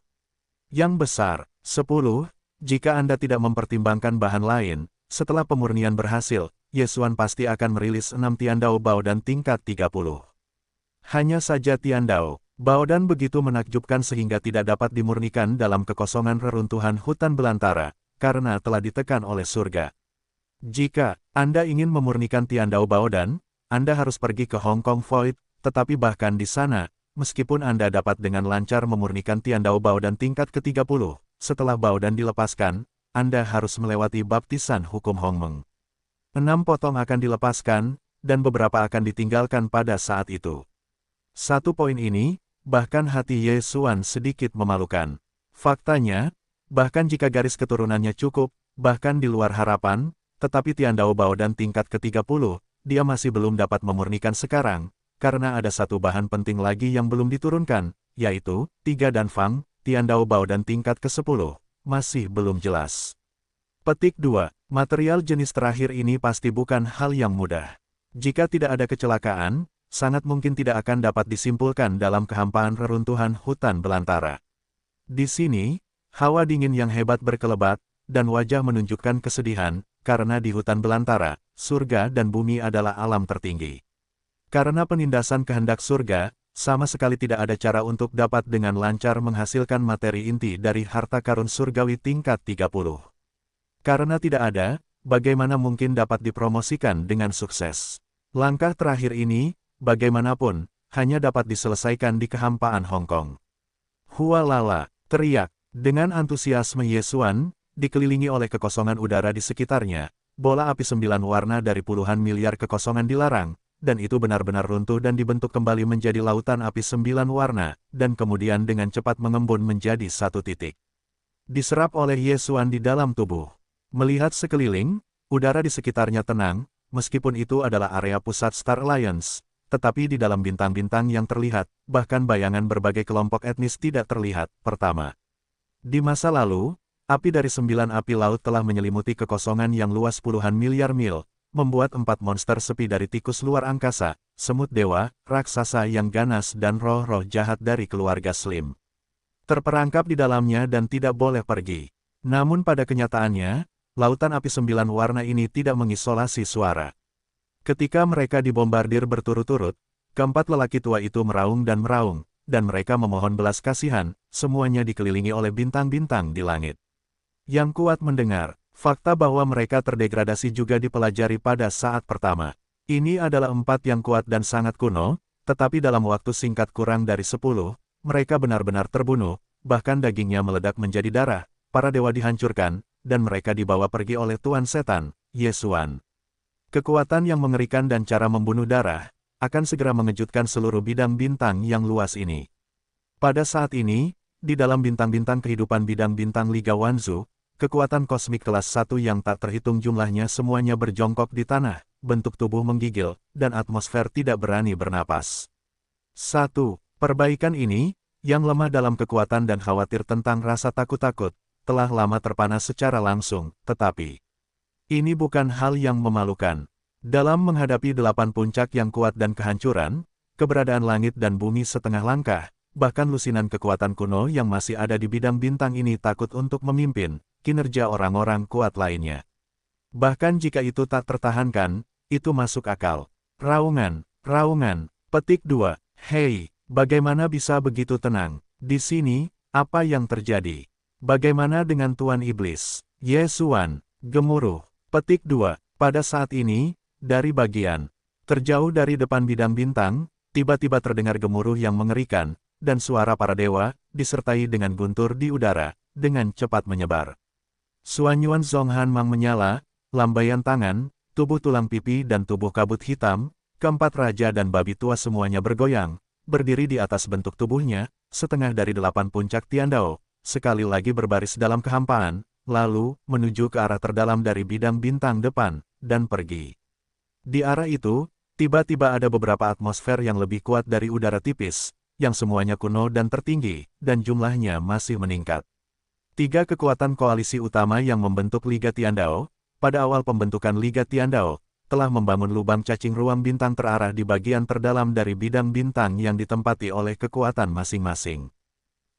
Yang besar, 10, jika Anda tidak mempertimbangkan bahan lain, setelah pemurnian berhasil, Yesuan pasti akan merilis 6 Tiandao Baodan tingkat 30. Hanya saja Tiandao Baodan begitu menakjubkan sehingga tidak dapat dimurnikan dalam kekosongan reruntuhan hutan belantara, karena telah ditekan oleh surga. Jika Anda ingin memurnikan Tiandao Baodan, Anda harus pergi ke Hong Kong Void, tetapi bahkan di sana, meskipun Anda dapat dengan lancar memurnikan Tiandao Baodan tingkat ke-30, setelah Baodan dilepaskan, Anda harus melewati baptisan hukum Hongmeng. 6 potong akan dilepaskan, dan beberapa akan ditinggalkan pada saat itu. 1 poin ini, bahkan hati Yesuan sedikit memalukan. Faktanya, bahkan jika garis keturunannya cukup, bahkan di luar harapan, tetapi Tiandao Baodan tingkat ke-30, dia masih belum dapat memurnikan sekarang, karena ada satu bahan penting lagi yang belum diturunkan, yaitu, 3 dan Fang, Tiandao Baodan tingkat ke-10, masih belum jelas. Petik 2, material jenis terakhir ini pasti bukan hal yang mudah. Jika tidak ada kecelakaan, sangat mungkin tidak akan dapat disimpulkan dalam kehampaan reruntuhan hutan belantara. Di sini, hawa dingin yang hebat berkelebat, dan wajah menunjukkan kesedihan, karena di hutan belantara, surga dan bumi adalah alam tertinggi. Karena penindasan kehendak surga, sama sekali tidak ada cara untuk dapat dengan lancar menghasilkan materi inti dari harta karun surgawi tingkat 30. Karena tidak ada, bagaimana mungkin dapat dipromosikan dengan sukses? Langkah terakhir ini, bagaimanapun, hanya dapat diselesaikan di kehampaan Hong Kong. Hualala, teriak. Dengan antusiasme Yesuan, dikelilingi oleh kekosongan udara di sekitarnya, bola api 9 warna dari puluhan miliar kekosongan dilarang, dan itu benar-benar runtuh dan dibentuk kembali menjadi lautan api 9 warna, dan kemudian dengan cepat mengembun menjadi 1 titik. Diserap oleh Yesuan di dalam tubuh. Melihat sekeliling, udara di sekitarnya tenang, meskipun itu adalah area pusat Star Alliance, tetapi di dalam bintang-bintang yang terlihat, bahkan bayangan berbagai kelompok etnis tidak terlihat. Pertama, di masa lalu, api dari 9 api laut telah menyelimuti kekosongan yang luas puluhan miliar mil, membuat 4 monster sepi dari tikus luar angkasa, semut dewa, raksasa yang ganas dan roh-roh jahat dari keluarga Slim. Terperangkap di dalamnya dan tidak boleh pergi. Namun pada kenyataannya, lautan api 9 warna ini tidak mengisolasi suara. Ketika mereka dibombardir berturut-turut, keempat lelaki tua itu meraung, dan mereka memohon belas kasihan, semuanya dikelilingi oleh bintang-bintang di langit. Yang kuat mendengar, fakta bahwa mereka terdegradasi juga dipelajari pada saat pertama. Ini adalah 4 yang kuat dan sangat kuno, tetapi dalam waktu singkat kurang dari 10, mereka benar-benar terbunuh, bahkan dagingnya meledak menjadi darah, para dewa dihancurkan, dan mereka dibawa pergi oleh Tuan Setan, Yesuan. Kekuatan yang mengerikan dan cara membunuh darah, akan segera mengejutkan seluruh bidang bintang yang luas ini. Pada saat ini, di dalam bintang-bintang kehidupan bidang bintang Liga Wanzu, kekuatan kosmik kelas 1 yang tak terhitung jumlahnya semuanya berjongkok di tanah, bentuk tubuh menggigil, dan atmosfer tidak berani bernapas. 1. Perbaikan ini, yang lemah dalam kekuatan dan khawatir tentang rasa takut-takut, telah lama terpana secara langsung, tetapi ini bukan hal yang memalukan. Dalam menghadapi 8 puncak yang kuat dan kehancuran, keberadaan langit dan bumi setengah langkah, bahkan lusinan kekuatan kuno yang masih ada di bidang bintang ini takut untuk memimpin kinerja orang-orang kuat lainnya. Bahkan jika itu tak tertahankan, itu masuk akal. Raungan, petik 2. Hei, bagaimana bisa begitu tenang? Di sini, apa yang terjadi? Bagaimana dengan Tuan Iblis? Yesuan, gemuruh. Petik 2. Pada saat ini, dari bagian terjauh dari depan bidang bintang, tiba-tiba terdengar gemuruh yang mengerikan, dan suara para dewa, disertai dengan guntur di udara, dengan cepat menyebar. Suanyuan Zonghan Mang menyala, lambaian tangan, tubuh tulang pipi dan tubuh kabut hitam, keempat raja dan babi tua semuanya bergoyang, berdiri di atas bentuk tubuhnya, setengah dari 8 puncak Tiandao, sekali lagi berbaris dalam kehampaan, lalu menuju ke arah terdalam dari bidang bintang depan, dan pergi. Di arah itu, tiba-tiba ada beberapa atmosfer yang lebih kuat dari udara tipis, yang semuanya kuno dan tertinggi, dan jumlahnya masih meningkat. 3 kekuatan koalisi utama yang membentuk Liga Tiandao, pada awal pembentukan Liga Tiandao, telah membangun lubang cacing ruang bintang terarah di bagian terdalam dari bidang bintang yang ditempati oleh kekuatan masing-masing.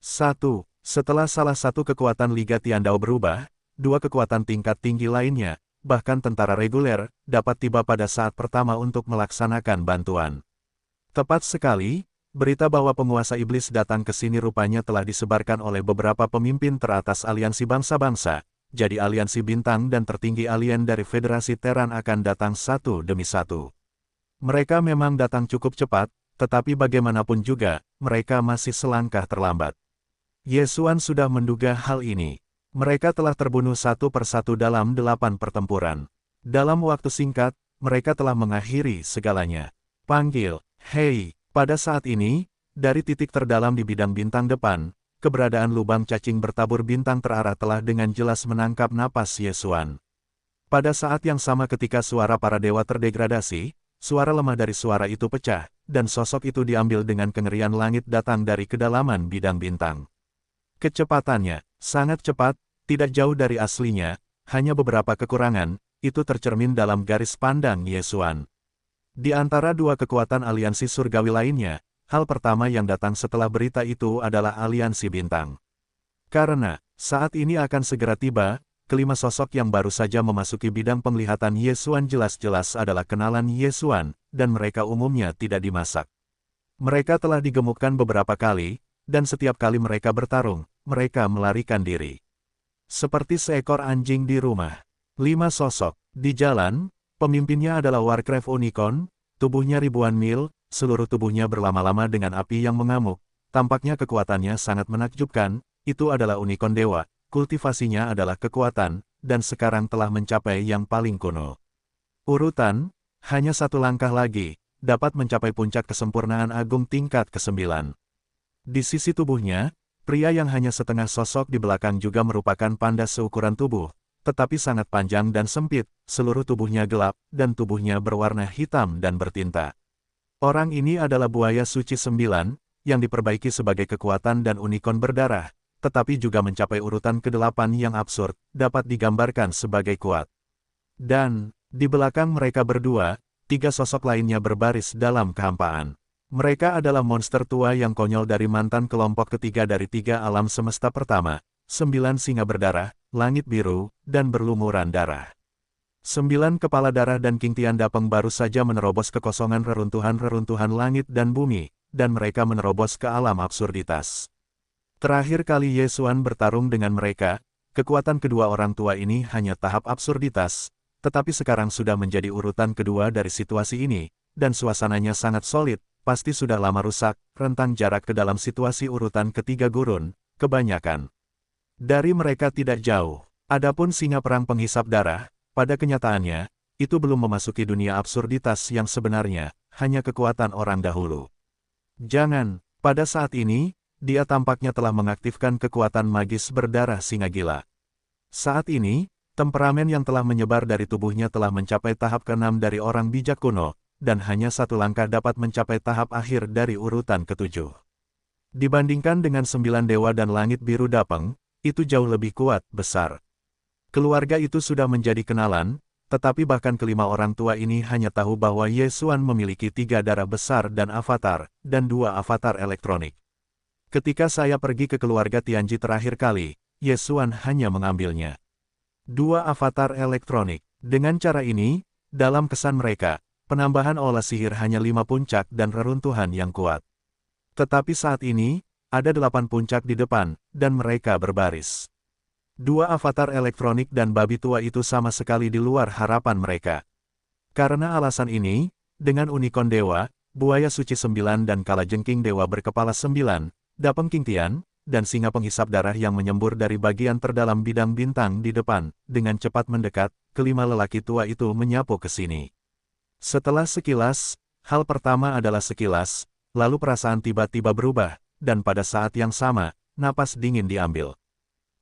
1. Setelah salah satu kekuatan Liga Tiandao berubah, 2 kekuatan tingkat tinggi lainnya, bahkan tentara reguler, dapat tiba pada saat pertama untuk melaksanakan bantuan. Tepat sekali, berita bahwa penguasa iblis datang ke sini rupanya telah disebarkan oleh beberapa pemimpin teratas aliansi bangsa-bangsa, jadi aliansi bintang dan tertinggi alien dari Federasi Teran akan datang satu demi satu. Mereka memang datang cukup cepat, tetapi bagaimanapun juga, mereka masih selangkah terlambat. Yesuan sudah menduga hal ini. Mereka telah terbunuh satu persatu dalam 8 pertempuran. Dalam waktu singkat, mereka telah mengakhiri segalanya. Panggil, hei, pada saat ini, dari titik terdalam di bidang bintang depan, keberadaan lubang cacing bertabur bintang terarah telah dengan jelas menangkap napas Yesuan. Pada saat yang sama ketika suara para dewa terdegradasi, suara lemah dari suara itu pecah, dan sosok itu diambil dengan kengerian langit datang dari kedalaman bidang bintang. Kecepatannya sangat cepat, tidak jauh dari aslinya, hanya beberapa kekurangan, itu tercermin dalam garis pandang Yesuan. Di antara 2 kekuatan aliansi surgawi lainnya, hal pertama yang datang setelah berita itu adalah aliansi bintang. Karena, saat ini akan segera tiba, kelima sosok yang baru saja memasuki bidang penglihatan Yesuan jelas-jelas adalah kenalan Yesuan, dan mereka umumnya tidak dimasak. Mereka telah digemukkan beberapa kali, dan setiap kali mereka bertarung, mereka melarikan diri. Seperti seekor anjing di rumah. 5 sosok. Di jalan, pemimpinnya adalah Warcraft Unicorn, tubuhnya ribuan mil, seluruh tubuhnya berlama-lama dengan api yang mengamuk. Tampaknya kekuatannya sangat menakjubkan, itu adalah Unicorn Dewa, kultivasinya adalah kekuatan, dan sekarang telah mencapai yang paling kuno. Urutan, hanya 1 langkah lagi, dapat mencapai puncak kesempurnaan agung tingkat ke-9. Di sisi tubuhnya, pria yang hanya setengah sosok di belakang juga merupakan panda seukuran tubuh, tetapi sangat panjang dan sempit, seluruh tubuhnya gelap, dan tubuhnya berwarna hitam dan bertinta. Orang ini adalah buaya suci 9, yang diperbaiki sebagai kekuatan dan unicorn berdarah, tetapi juga mencapai urutan ke-8 yang absurd, dapat digambarkan sebagai kuat. Dan, di belakang mereka berdua, 3 sosok lainnya berbaris dalam kehampaan. Mereka adalah monster tua yang konyol dari mantan kelompok ketiga dari 3 alam semesta pertama, 9 singa berdarah, langit biru, dan berlumuran darah. 9 kepala darah dan King Tiandapeng baru saja menerobos kekosongan reruntuhan-reruntuhan langit dan bumi, dan mereka menerobos ke alam absurditas. Terakhir kali Ye Xuan bertarung dengan mereka, kekuatan kedua orang tua ini hanya tahap absurditas, tetapi sekarang sudah menjadi urutan kedua dari situasi ini, dan suasananya sangat solid, pasti sudah lama rusak, rentang jarak ke dalam situasi urutan ketiga gurun, kebanyakan dari mereka tidak jauh. Adapun singa perang penghisap darah, pada kenyataannya, itu belum memasuki dunia absurditas yang sebenarnya, hanya kekuatan orang dahulu. Jangan, pada saat ini, dia tampaknya telah mengaktifkan kekuatan magis berdarah singa gila. Saat ini, temperamen yang telah menyebar dari tubuhnya telah mencapai tahap ke-6 dari orang bijak kuno, dan hanya satu langkah dapat mencapai tahap akhir dari urutan ke-7. Dibandingkan dengan 9 dewa dan langit biru Dapeng, itu jauh lebih kuat, besar. Keluarga itu sudah menjadi kenalan, tetapi bahkan kelima orang tua ini hanya tahu bahwa Ye Xuan memiliki 3 darah besar dan avatar, dan 2 avatar elektronik. Ketika saya pergi ke keluarga Tianji terakhir kali, Ye Xuan hanya mengambilnya 2 avatar elektronik. Dengan cara ini, dalam kesan mereka, penambahan olah sihir hanya 5 puncak dan reruntuhan yang kuat. Tetapi saat ini, ada 8 puncak di depan, dan mereka berbaris. 2 avatar elektronik dan babi tua itu sama sekali di luar harapan mereka. Karena alasan ini, dengan Unicorn Dewa, Buaya Suci 9 dan Kalajengking Dewa berkepala 9, Dapeng King Tian, dan singa penghisap darah yang menyembur dari bagian terdalam bidang bintang di depan, dengan cepat mendekat, kelima lelaki tua itu menyapu ke sini. Setelah sekilas, hal pertama adalah sekilas, lalu perasaan tiba-tiba berubah, dan pada saat yang sama, napas dingin diambil.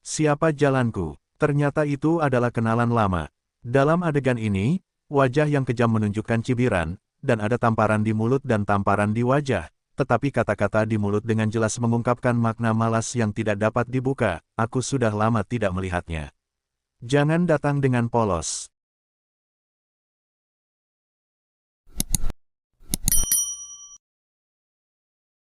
Siapa jalanku? Ternyata itu adalah kenalan lama. Dalam adegan ini, wajah yang kejam menunjukkan cibiran, dan ada tamparan di mulut dan tamparan di wajah. Tetapi kata-kata di mulut dengan jelas mengungkapkan makna malas yang tidak dapat dibuka, aku sudah lama tidak melihatnya. Jangan datang dengan polos.